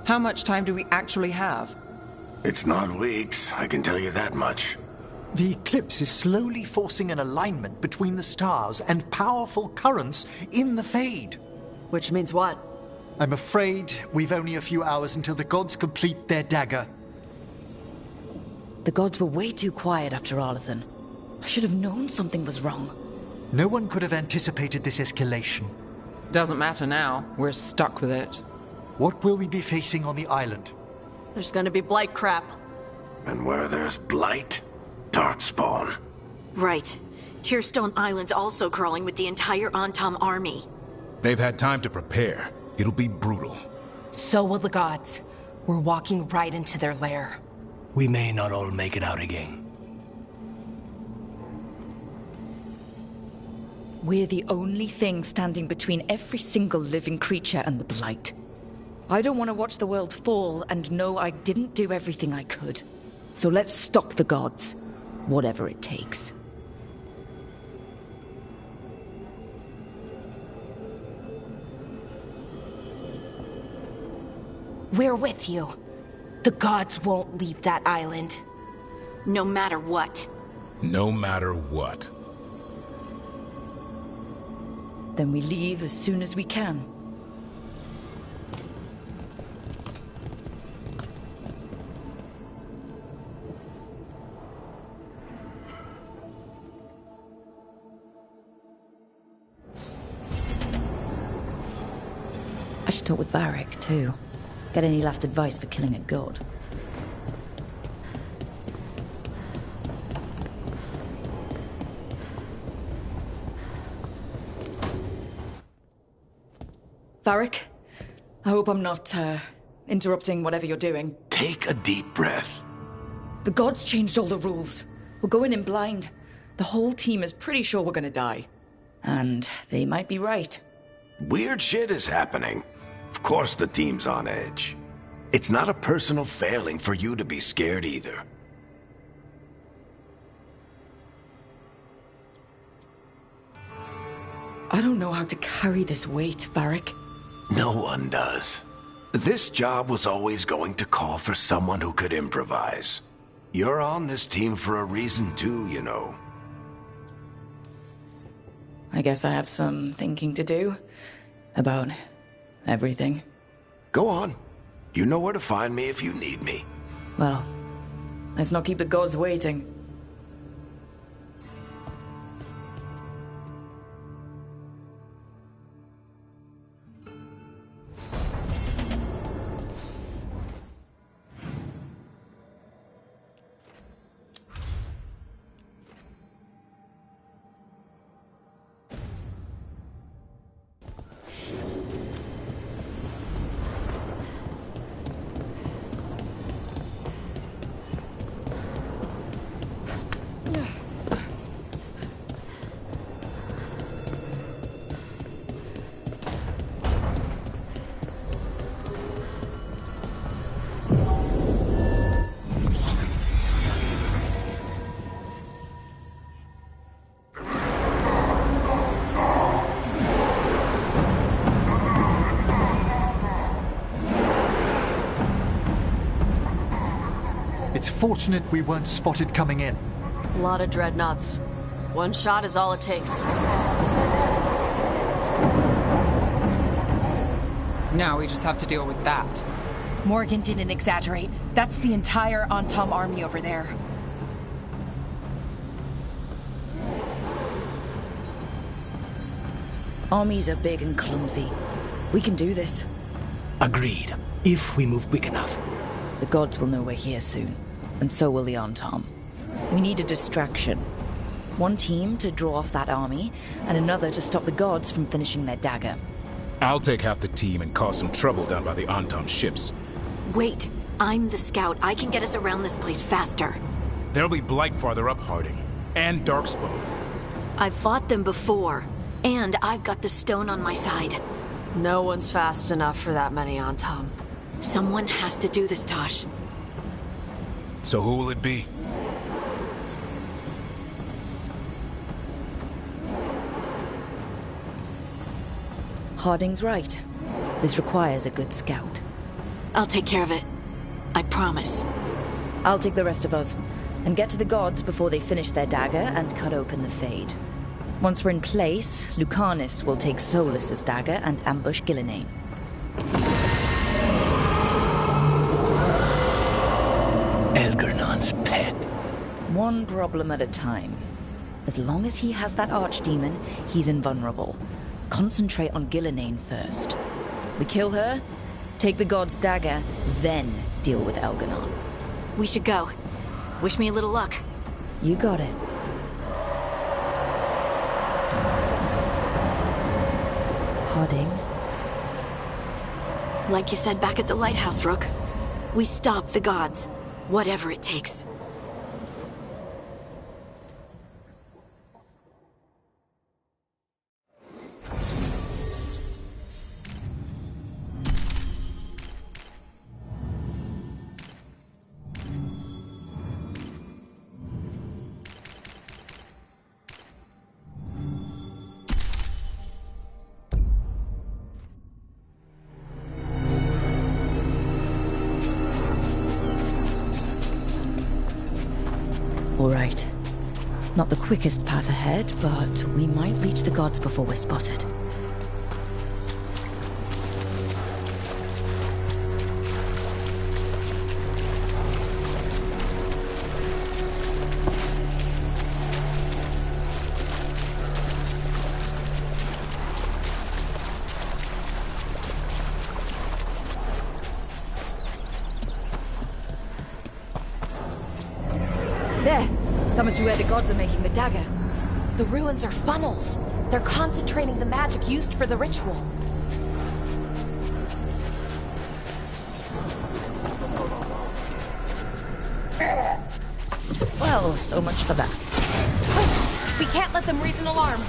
How much time do we actually have? It's not weeks, I can tell you that much. The eclipse is slowly forcing an alignment between the stars and powerful currents in the Fade. Which means what? I'm afraid we've only a few hours until the gods complete their dagger. The gods were way too quiet after Arlathan. I should have known something was wrong. No one could have anticipated this escalation. Doesn't matter now. We're stuck with it. What will we be facing on the island? There's gonna be blight crap. And where there's blight, darkspawn. Right. Tearstone Island's also crawling with the entire Antam army. They've had time to prepare. It'll be brutal. So will the gods. We're walking right into their lair. We may not all make it out again. We're the only thing standing between every single living creature and the Blight. I don't want to watch the world fall and know I didn't do everything I could. So let's stop the gods, whatever it takes. We're with you. The gods won't leave that island. No matter what. No matter what. Then we leave as soon as we can. I should talk with Varric, too. Get any last advice for killing a god. Varric? I hope I'm not, interrupting whatever you're doing. Take a deep breath. The gods changed all the rules. We're going in blind. The whole team is pretty sure we're gonna die. And they might be right. Weird shit is happening. Of course the team's on edge. It's not a personal failing for you to be scared either. I don't know how to carry this weight, Varric. No one does. This job was always going to call for someone who could improvise. You're on this team for a reason too, you know. I guess I have some thinking to do. About everything. Go on. You know where to find me if you need me. Well, let's not keep the gods waiting. It's fortunate we weren't spotted coming in. A lot of dreadnoughts. One shot is all it takes. Now we just have to deal with that. Morgan didn't exaggerate. That's the entire Antam army over there. Armies are big and clumsy. We can do this. Agreed. If we move quick enough. The gods will know we're here soon. And so will the Antam. We need a distraction. One team to draw off that army, and another to stop the gods from finishing their dagger. I'll take half the team and cause some trouble down by the Antam ships. Wait, I'm the scout. I can get us around this place faster. There'll be Blight farther up, Harding. And Darkspawn. I've fought them before. And I've got the stone on my side. No one's fast enough for that many Antam. Someone has to do this, Tosh. So who will it be? Harding's right. This requires a good scout. I'll take care of it. I promise. I'll take the rest of us, and get to the gods before they finish their dagger and cut open the Fade. Once we're in place, Lucanus will take Solus's dagger and ambush Gillenane. Elgernon's pet. One problem at a time. As long as he has that archdemon, he's invulnerable. Concentrate on Gillenane first. We kill her, take the god's dagger, then deal with Elgernon. We should go. Wish me a little luck. You got it. Harding. Like you said back at the lighthouse, Rook. We stop the gods. Whatever it takes. All right. Not the quickest path ahead, but we might reach the gods before we're spotted. There! That must be where the gods are making the dagger. The ruins are funnels. They're concentrating the magic used for the ritual. Well, so much for that. Quick! We can't let them raise an alarm.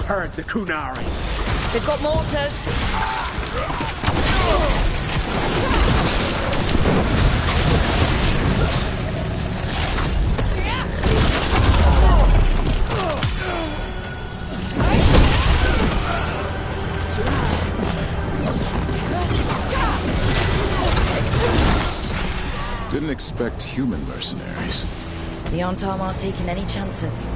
Heard the Kunari. They've got mortars. Didn't expect human mercenaries. The Antam aren't taking any chances.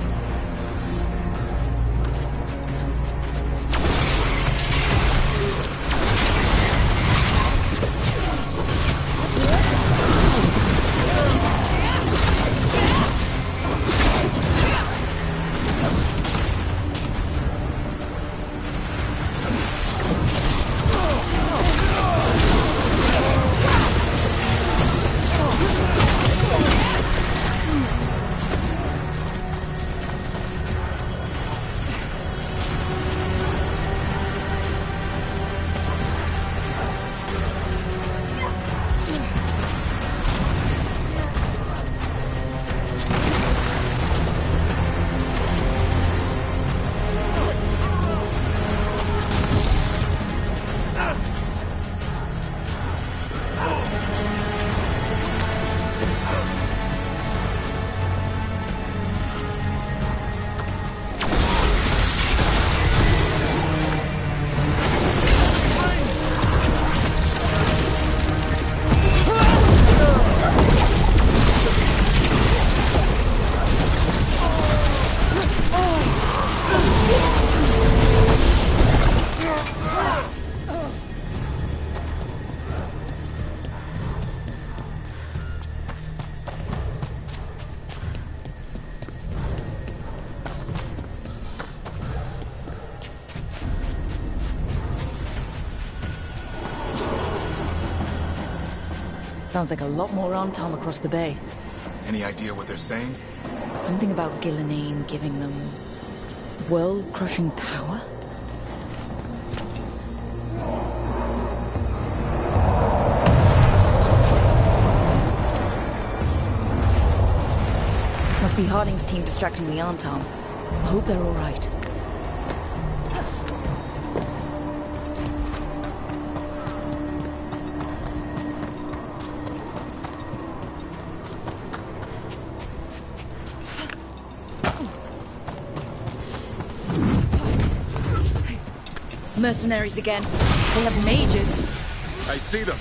Sounds like a lot more Antam across the bay. Any idea what they're saying? Something about Gillenane giving them world-crushing power? Must be Harding's team distracting the Antam. I hope they're all right. Mercenaries again. They have mages. I see them.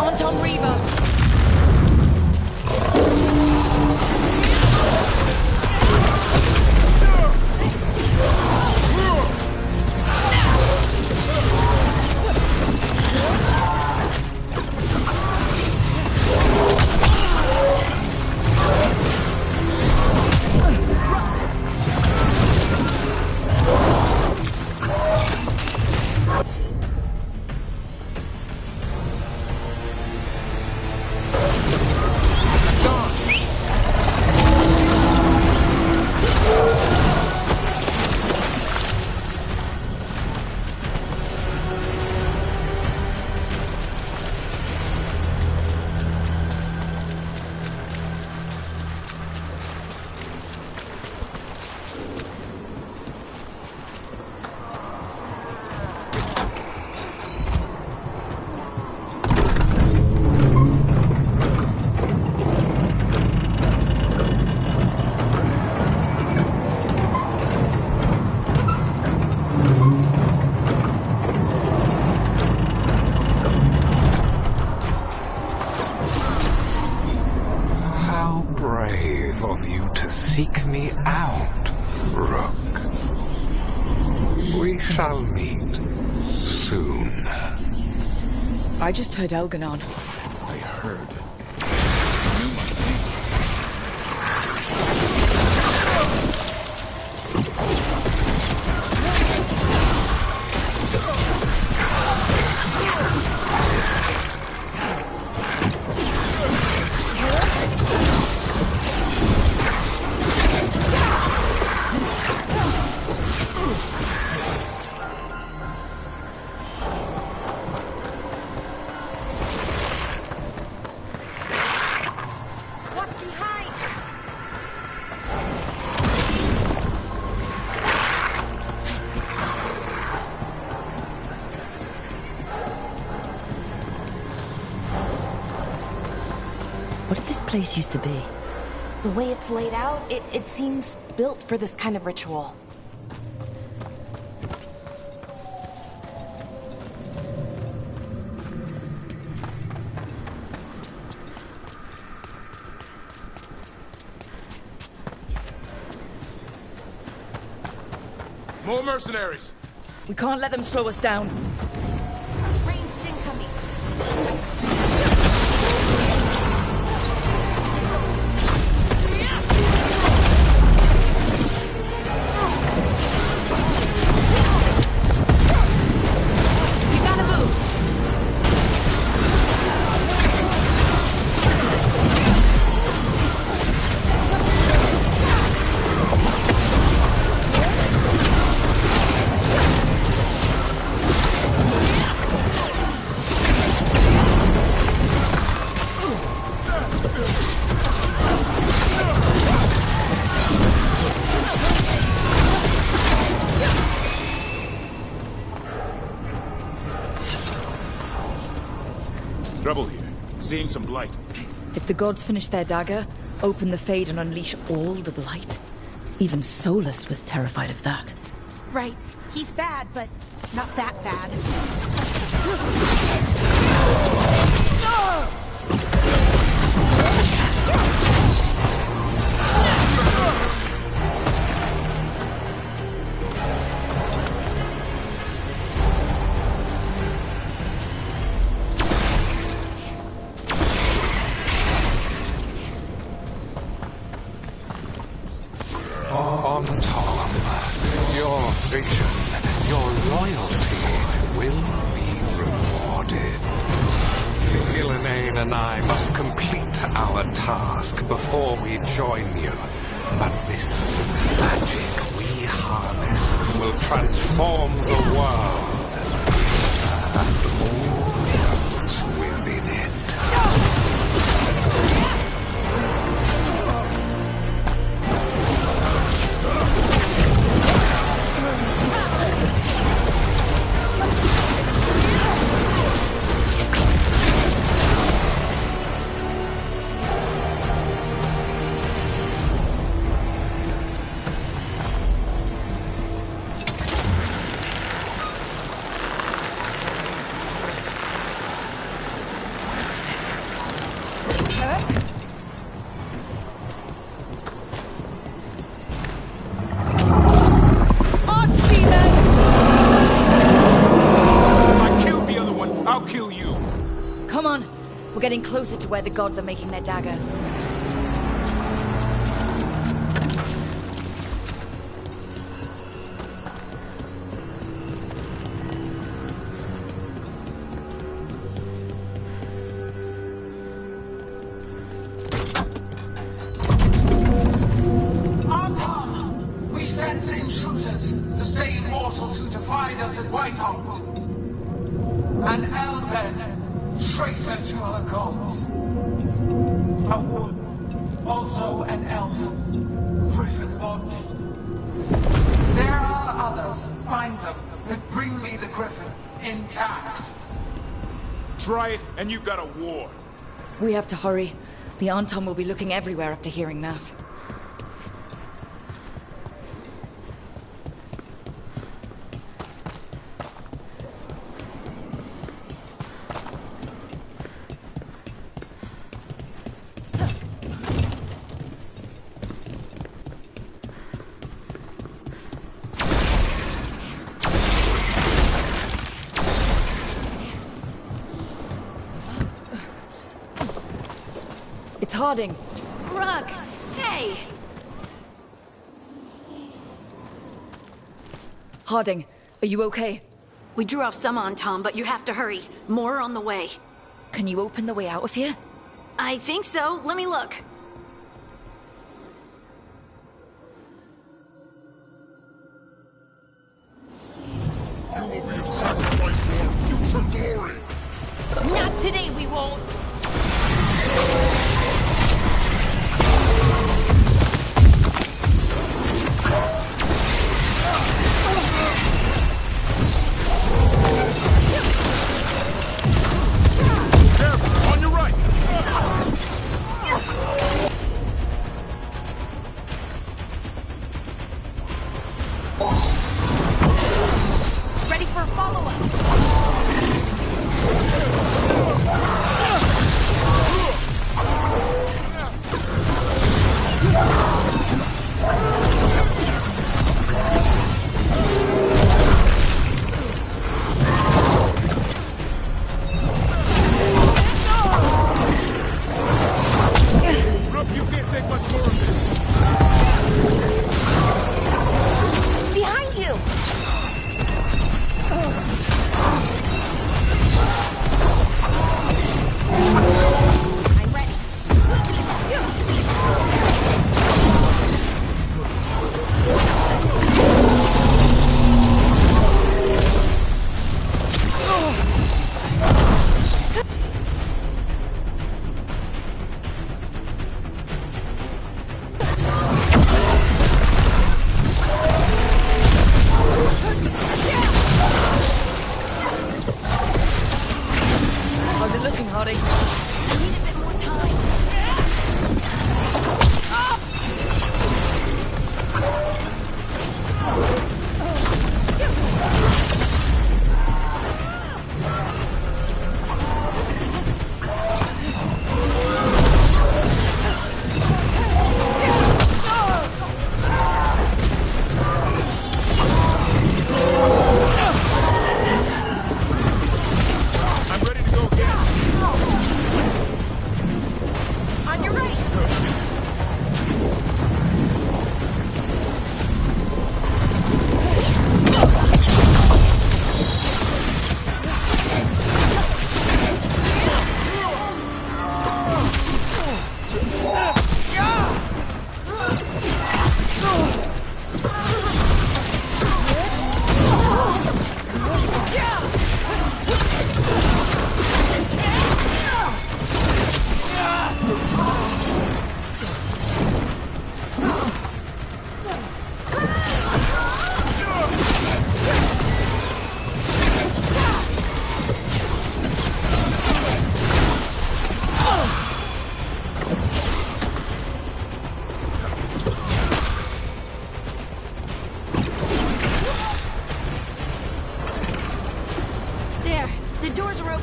Anton Reaver. Of you to seek me out, Rook. We shall meet soon. I just heard Elganon. I heard. What did this place used to be? The way it's laid out, it seems built for this kind of ritual. More mercenaries! We can't let them slow us down. Ranged incoming. Trouble here. Seeing some blight. If the gods finish their dagger, open the Fade and unleash all the blight. Even Solus was terrified of that. Right. He's bad, but not that bad. Odin and I must complete our task before we join you. But this magic we harness will transform the world. And all those within it. Getting closer to where the gods are making their dagger. Artam! We sense intruders, the same mortals who defied us at Whiteheart. An Elven. Traitor to her gods. A woman, also an elf, griffin bonded. There are others. Find them and bring me the griffin intact. Try it, and you got a war. We have to hurry. The Anton will be looking everywhere after hearing that. Harding. Rug! Hey! Harding, are you okay? We drew off some on Tom, but you have to hurry. More on the way. Can you open the way out of here? I think so. Let me look. You will be a sacrifice for our future glory! Not today, we won't! On your right! Ready for a follow-up!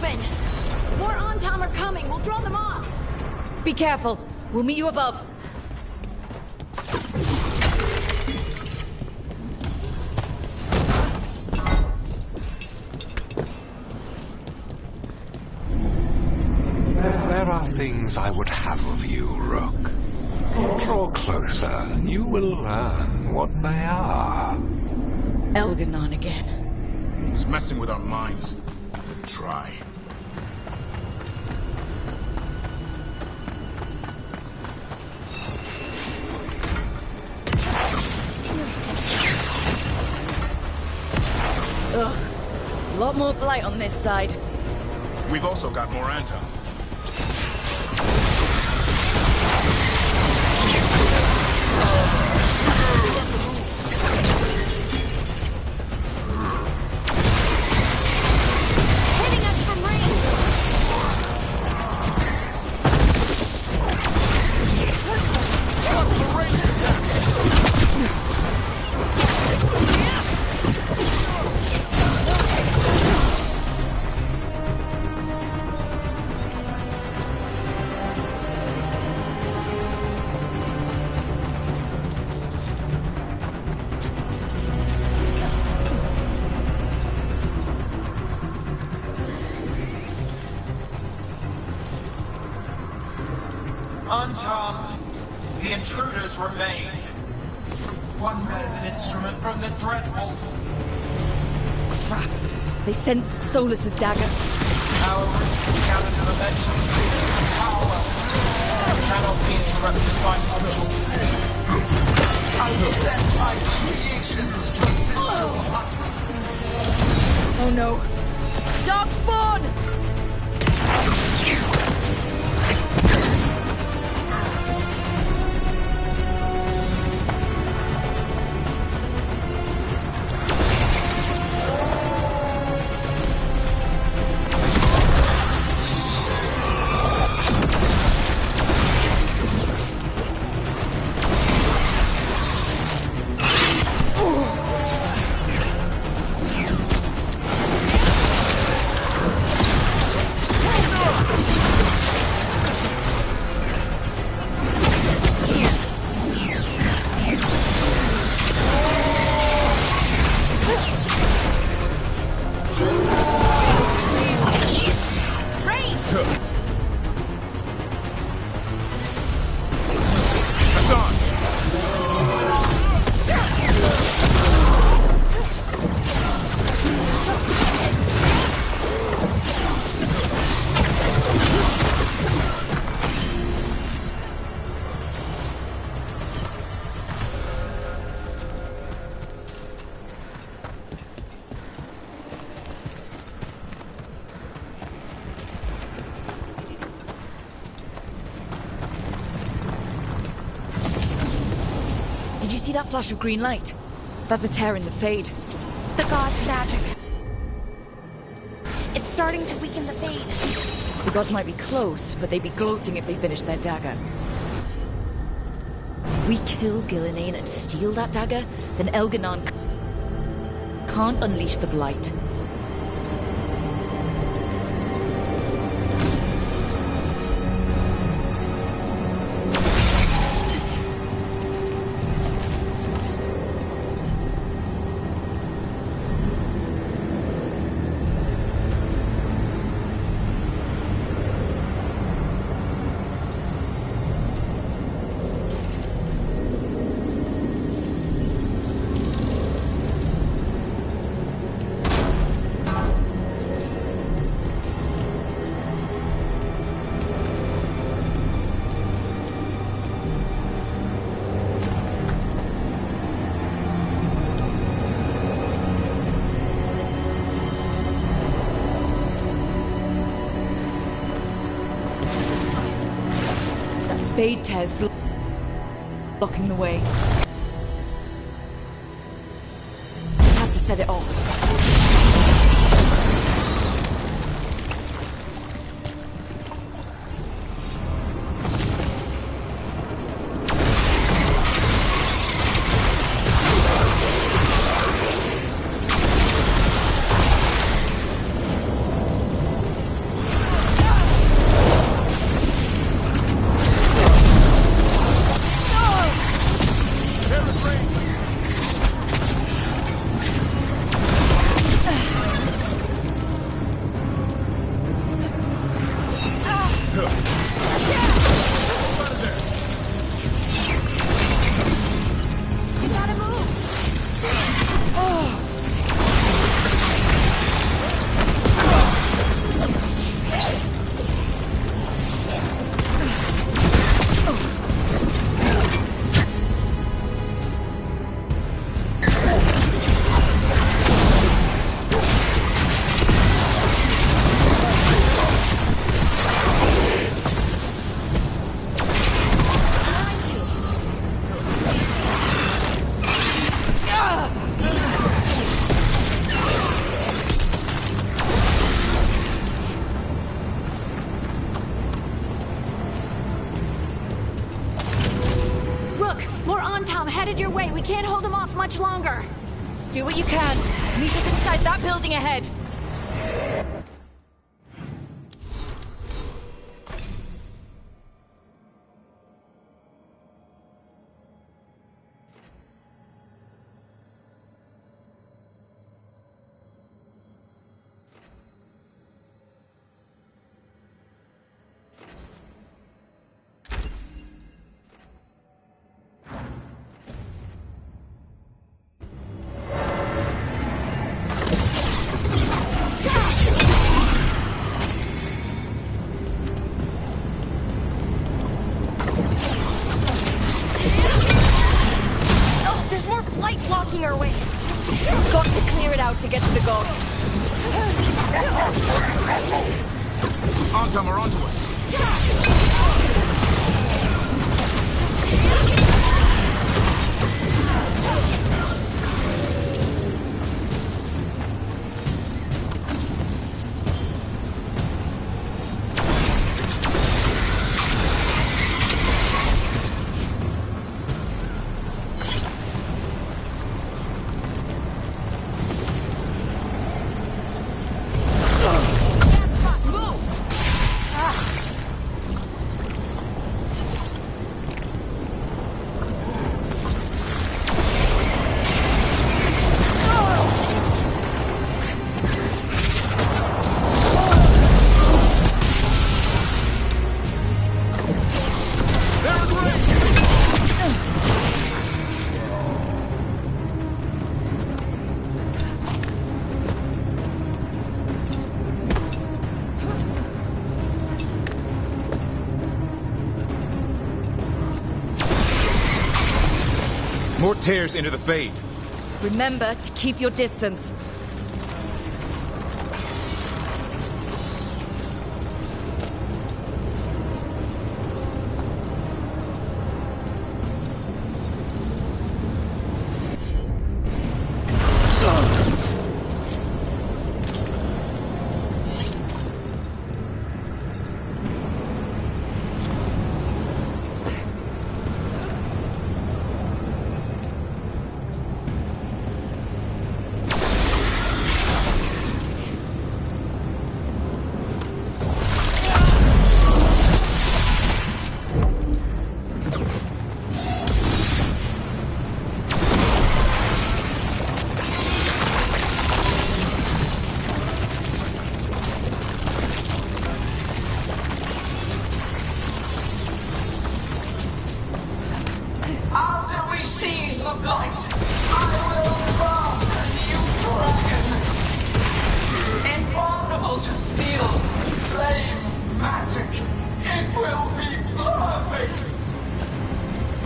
open! More Antom are coming! We'll draw them off! Be careful. We'll meet you above. There are things I would have of you, Rook. Draw closer. You will learn what they are. Elganon again. He's messing with our minds. Try. Ugh. A lot more blight on this side. We've also got more Anton. Hitting us from Uncharmed, the intruders remain. One bears an instrument from the Dread Wolf. Crap. They sensed Solus's dagger. Our reality momentum, power, cannot be interrupted by mortals. I set my creations to assist your hunt. Oh no. Darkspawn! Did you see that flash of green light? That's a tear in the Fade. The god's magic. It's starting to weaken the Fade. The gods might be close, but they'd be gloating if they finished their dagger. If we kill Gillenane and steal that dagger, then Elganon can't unleash the Blight. Fade tears blocking the way. I have to set it off. Antom headed your way. We can't hold him off much longer. Do what you can. Meet us inside that building ahead. Blocking our way. Got to clear it out to get to the gods. Antom are onto us. More tears into the Fade. Remember to keep your distance.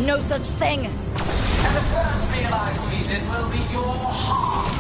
No such thing! And the first meal I feed it will be your heart!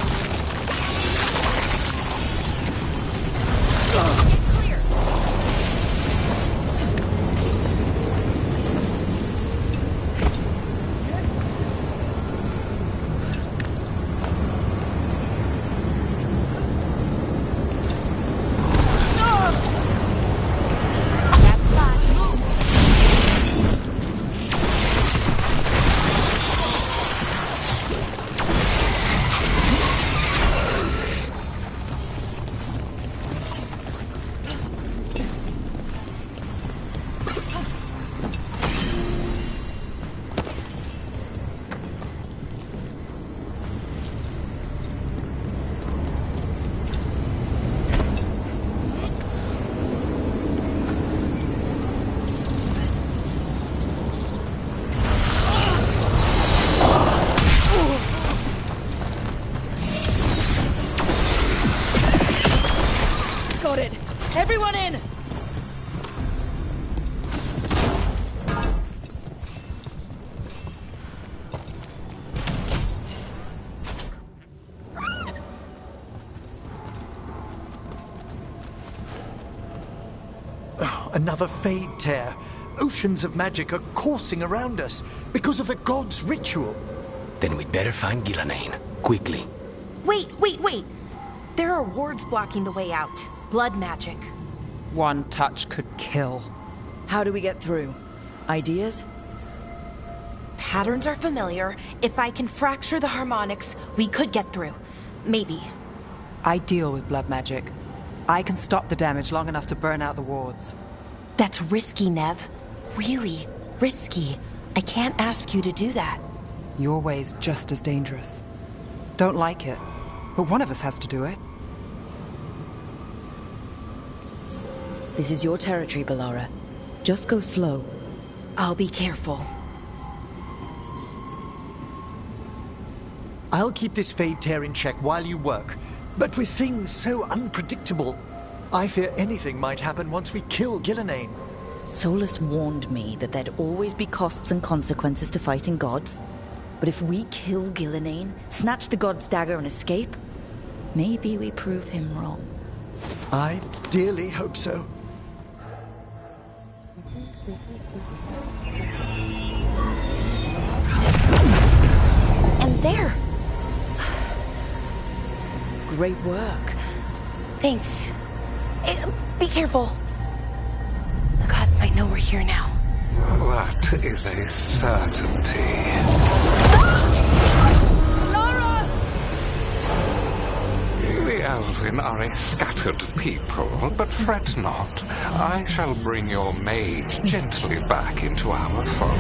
Everyone in! Oh, another Fade tear. Oceans of magic are coursing around us because of the god's ritual. Then we'd better find Gillenane. Quickly. Wait! There are wards blocking the way out. Blood magic. One touch could kill. How do we get through? Ideas? patterns are familiar. If I can fracture the harmonics, we could get through. Maybe. I deal with blood magic. I can stop the damage long enough to burn out the wards. That's risky, Nev. Really risky. I can't ask you to do that. Your way's just as dangerous. Don't like it, but one of us has to do it. This is your territory, Bellara. Just go slow. I'll be careful. I'll keep this Fade Tear in check while you work. But with things so unpredictable, I fear anything might happen once we kill Gillenane. Solus warned me that there'd always be costs and consequences to fighting gods. But if we kill Gillenane, snatch the god's dagger and escape, maybe we prove him wrong. I dearly hope so. And there! Great work. Thanks. Be careful. The gods might know we're here now. That is a certainty. Lara! The Elven are a scattered people, but fret not. I shall bring your mage gently back into our fold.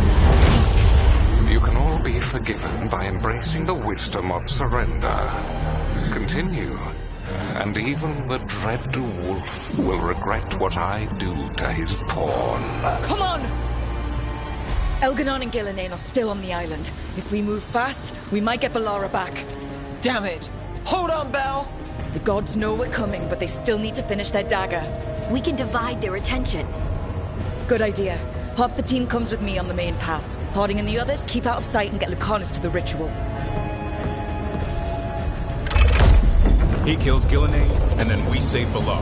You can all be forgiven by embracing the wisdom of surrender. Continue, and even the dread wolf will regret what I do to his pawn. Come on! Elganon and Gillenane are still on the island. If we move fast, we might get Bellara back. Damn it! Hold on, Belle! The gods know we're coming, but they still need to finish their dagger. We can divide their attention. Good idea. Half the team comes with me on the main path. Harding and the others keep out of sight and get Lucanus to the ritual. He kills Gillenane, and then we save Bellara.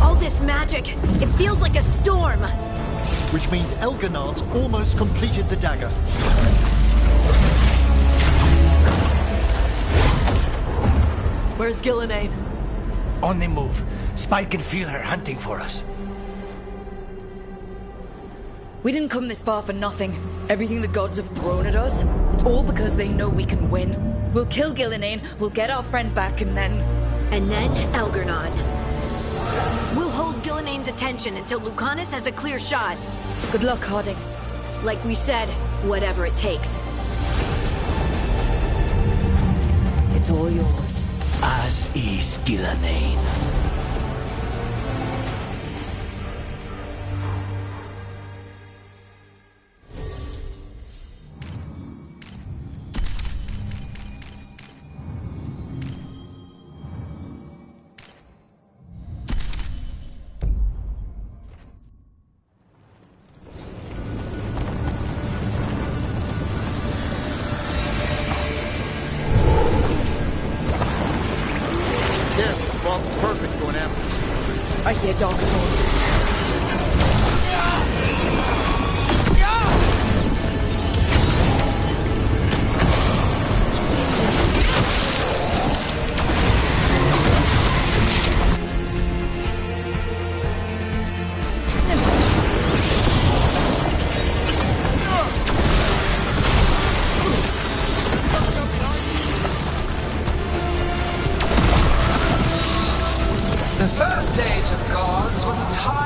All this magic, it feels like a storm. Which means Elganon's almost completed the dagger. Where's Gillenane? On the move. Spike can feel her hunting for us. We didn't come this far for nothing. Everything the gods have thrown at us, it's all because they know we can win. We'll kill Gillenane, we'll get our friend back, and then... And then Elgarnon. We'll hold Gillenane's attention until Lucanus has a clear shot. Good luck, Harding. Like we said, whatever it takes. It's all yours. As is Gillenane. I hear dark souls. The first age of gods was a time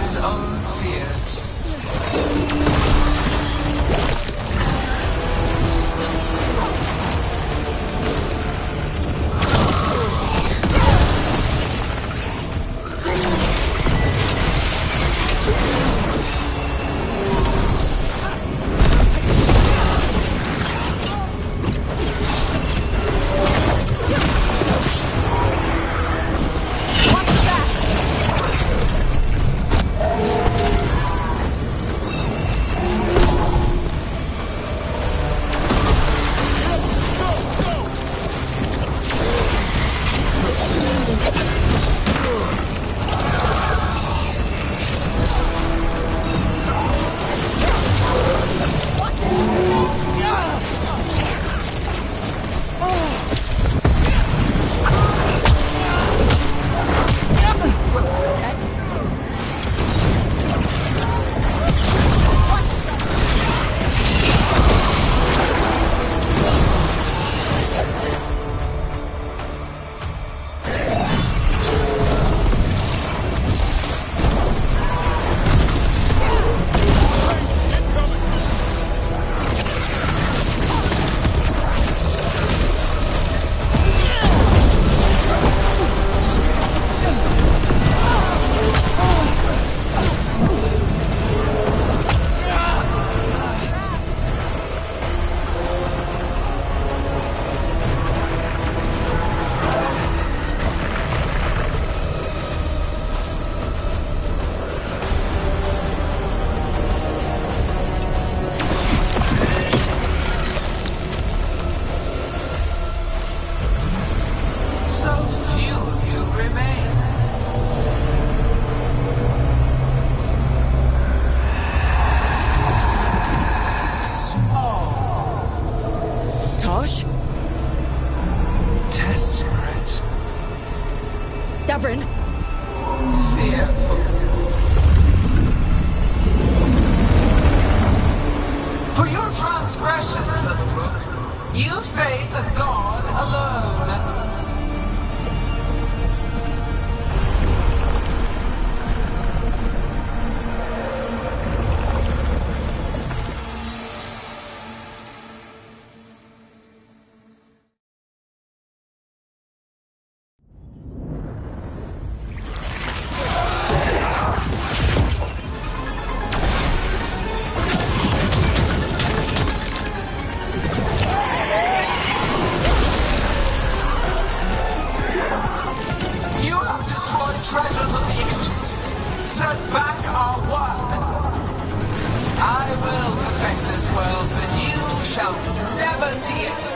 his own fears. Desperate. Davrin! Fearful. For your transgression, Littlebrook, you face a god alone. Treasures of the ages, set back our work. I will perfect this world, but you shall never see it.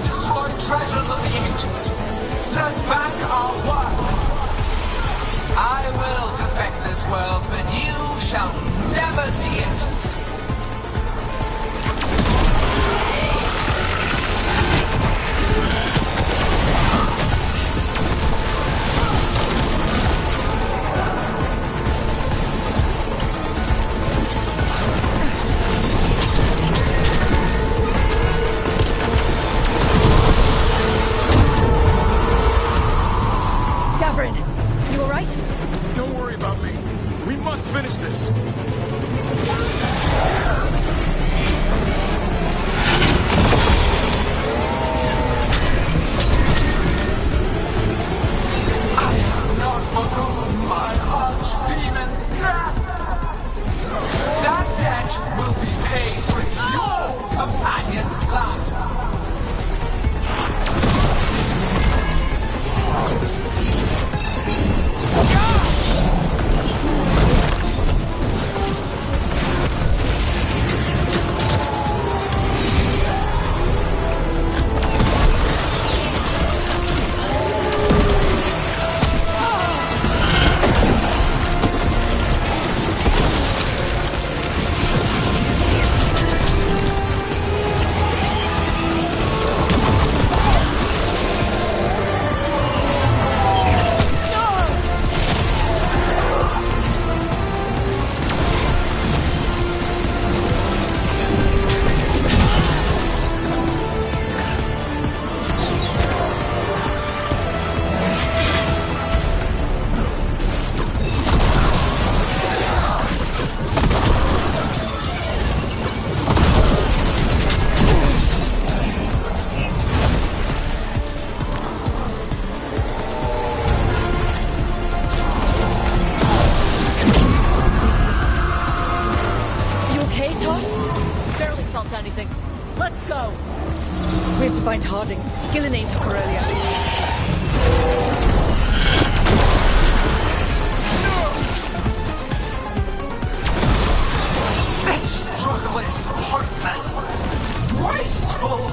destroyed treasures of the ages. Set back our work. I will perfect this world, but you shall never see it. Don't worry about me. We must finish this. I have not forgotten my archdemon's death. That debt will be paid with your companion's blood. Let's go! We have to find Harding. Gillenane took her earlier. This struggle is heartless, wasteful.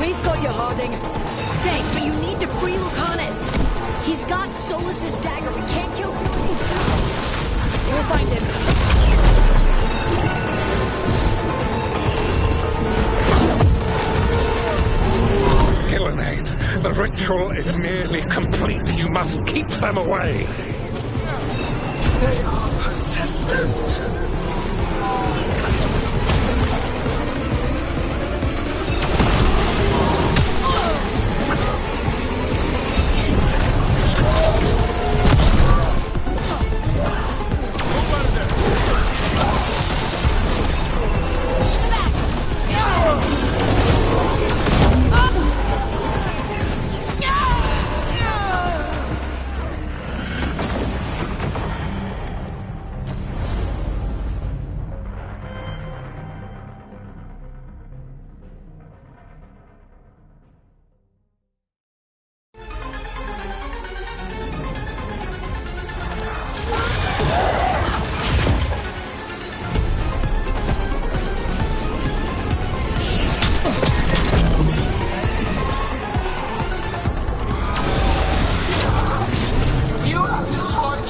We've got you, Harding. Thanks, but you need to free Lucanus. He's got Solus's dagger. We can't kill him. We'll find him. Gillenane, the ritual is nearly complete. You must keep them away. They are persistent.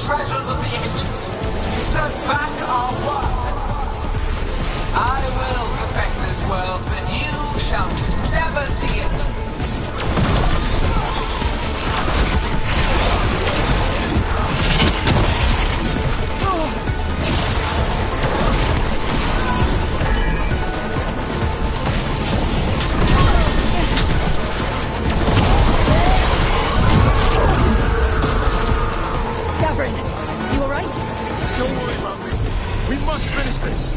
Treasures of the ages. Set back our work. I will perfect this world, but you shall never see it. Don't worry about me. We must finish this.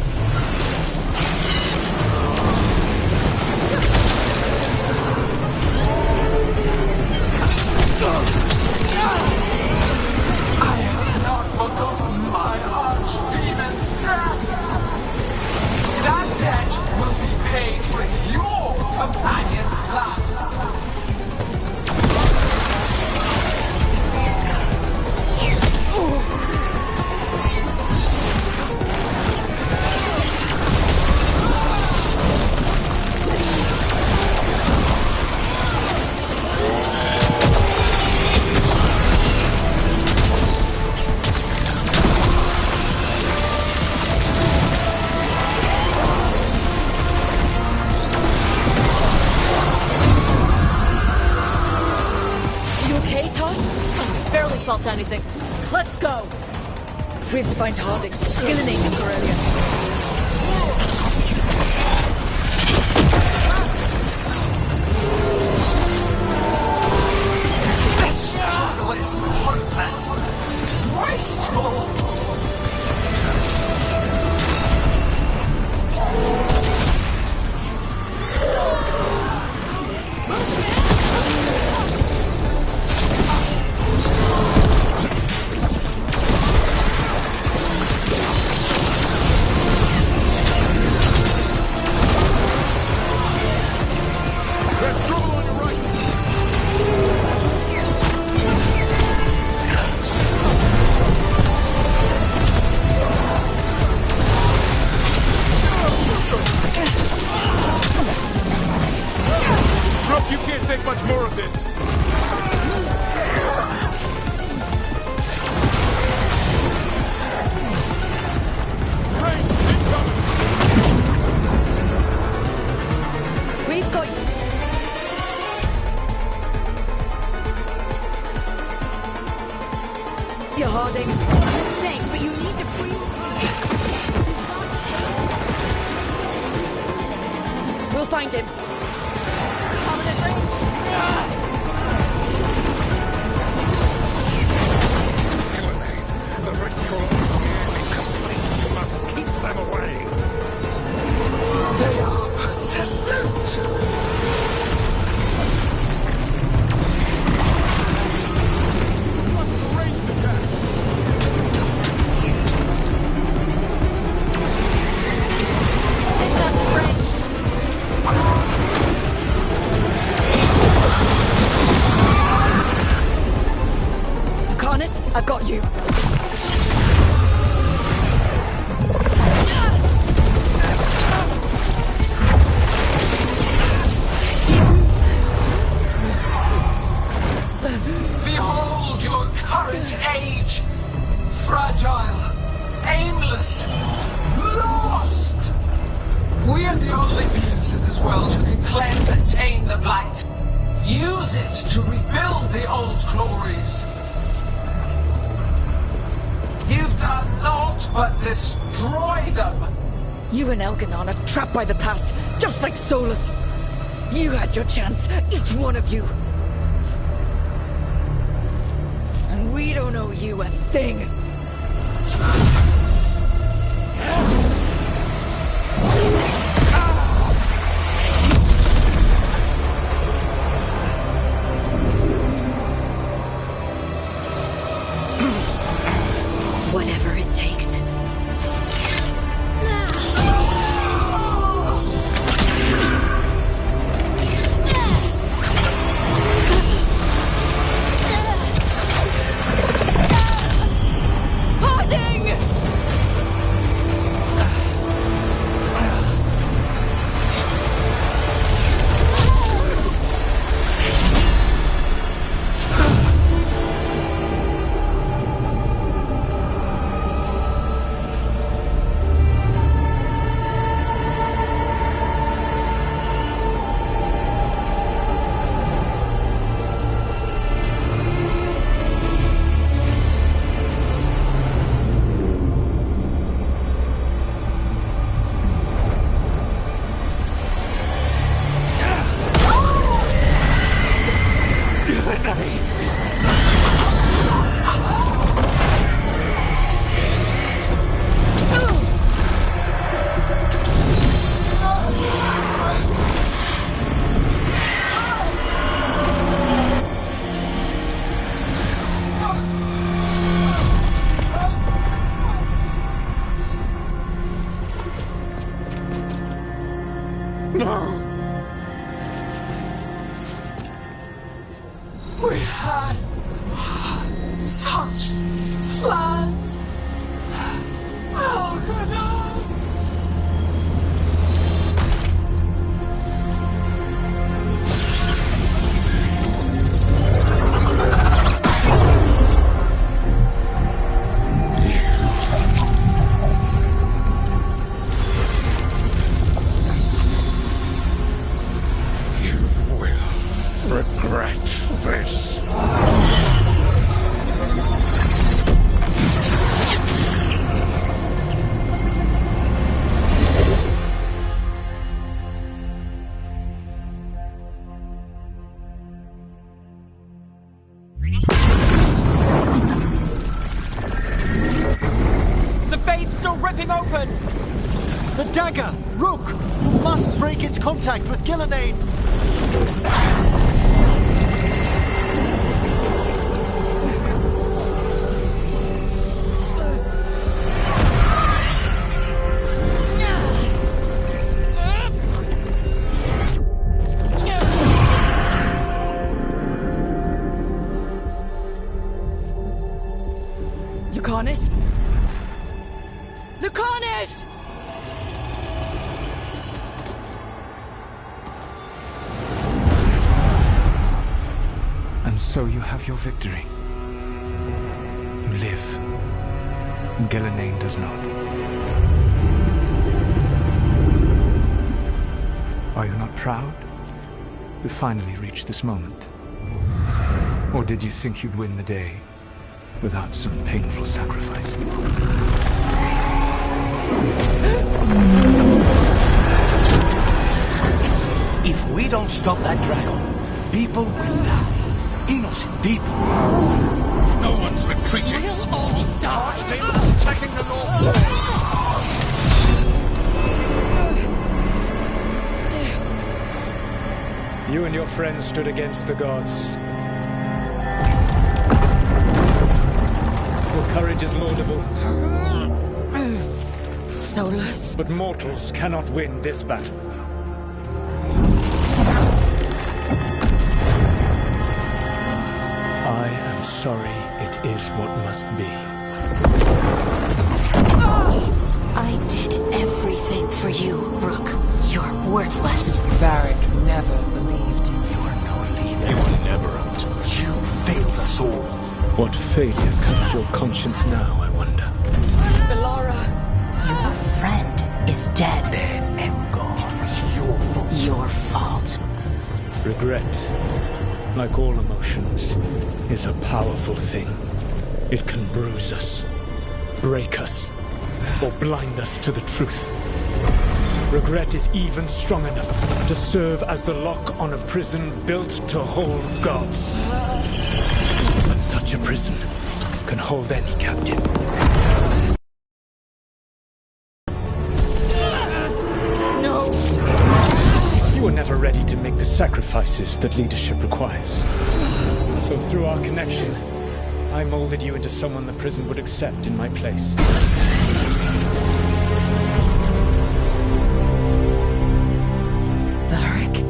Let's go! We have to find Harding. Gillenane took her earlier. This struggle is hopeless. Wasteful. You can't take much more of this. We've got... You're Harding. Thanks, but you need to free... We'll find him. The ritual is complete. You must keep them away. They are persistent. Carnus, I've got you. Behold your current age. Fragile, aimless, lost. We are the only beings in this world who can cleanse and tame the blight. Use it to rebuild the old glories. You've done naught but destroy them. You and Elganon are trapped by the past, just like Solus. You had your chance, each one of you. And we don't owe you a thing. Whatever it takes. still ripping open! The dagger! Rook! You must break its contact with Gillenane! Lucanus? Lucanus! And so you have your victory. You live. Gillenane does not. Are you not proud to finally reach this moment? Or did you think you'd win the day without some painful sacrifice? If we don't stop that dragon, people will die. Innocent people. No one's retreating. We'll all die. Attacking the north. You and your friends stood against the gods. Your courage is laudable. Solus. But mortals cannot win this battle. I am sorry it is what must be. I did everything for you, Rook. You're worthless. Varric never believed in you. You are no leader. You were never up to. You failed us all. What failure cuts your conscience now, I wonder? Belara. Your friend is dead. Dead and gone. It's your fault. Your fault. Regret, like all emotions, is a powerful thing. It can bruise us, break us, or blind us to the truth. Regret is even strong enough to serve as the lock on a prison built to hold gods. But such a prison can hold any captive. No! You were never ready to make the sacrifices that leadership requires. So through our connection, I molded you into someone the prison would accept in my place. Varric?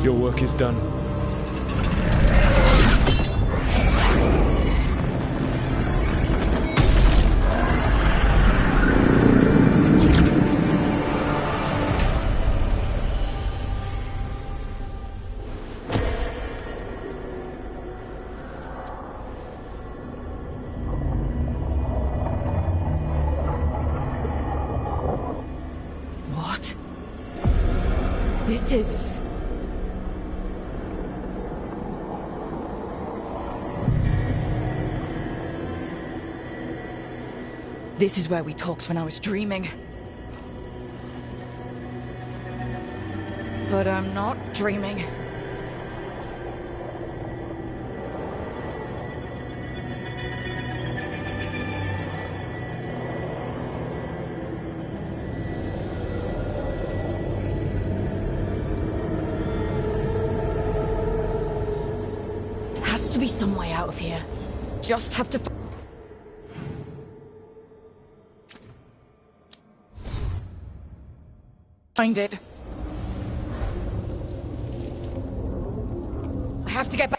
Your work is done. What? This is... This is where we talked when I was dreaming. But I'm not dreaming. Has to be some way out of here. Just have to... find it. I have to get back.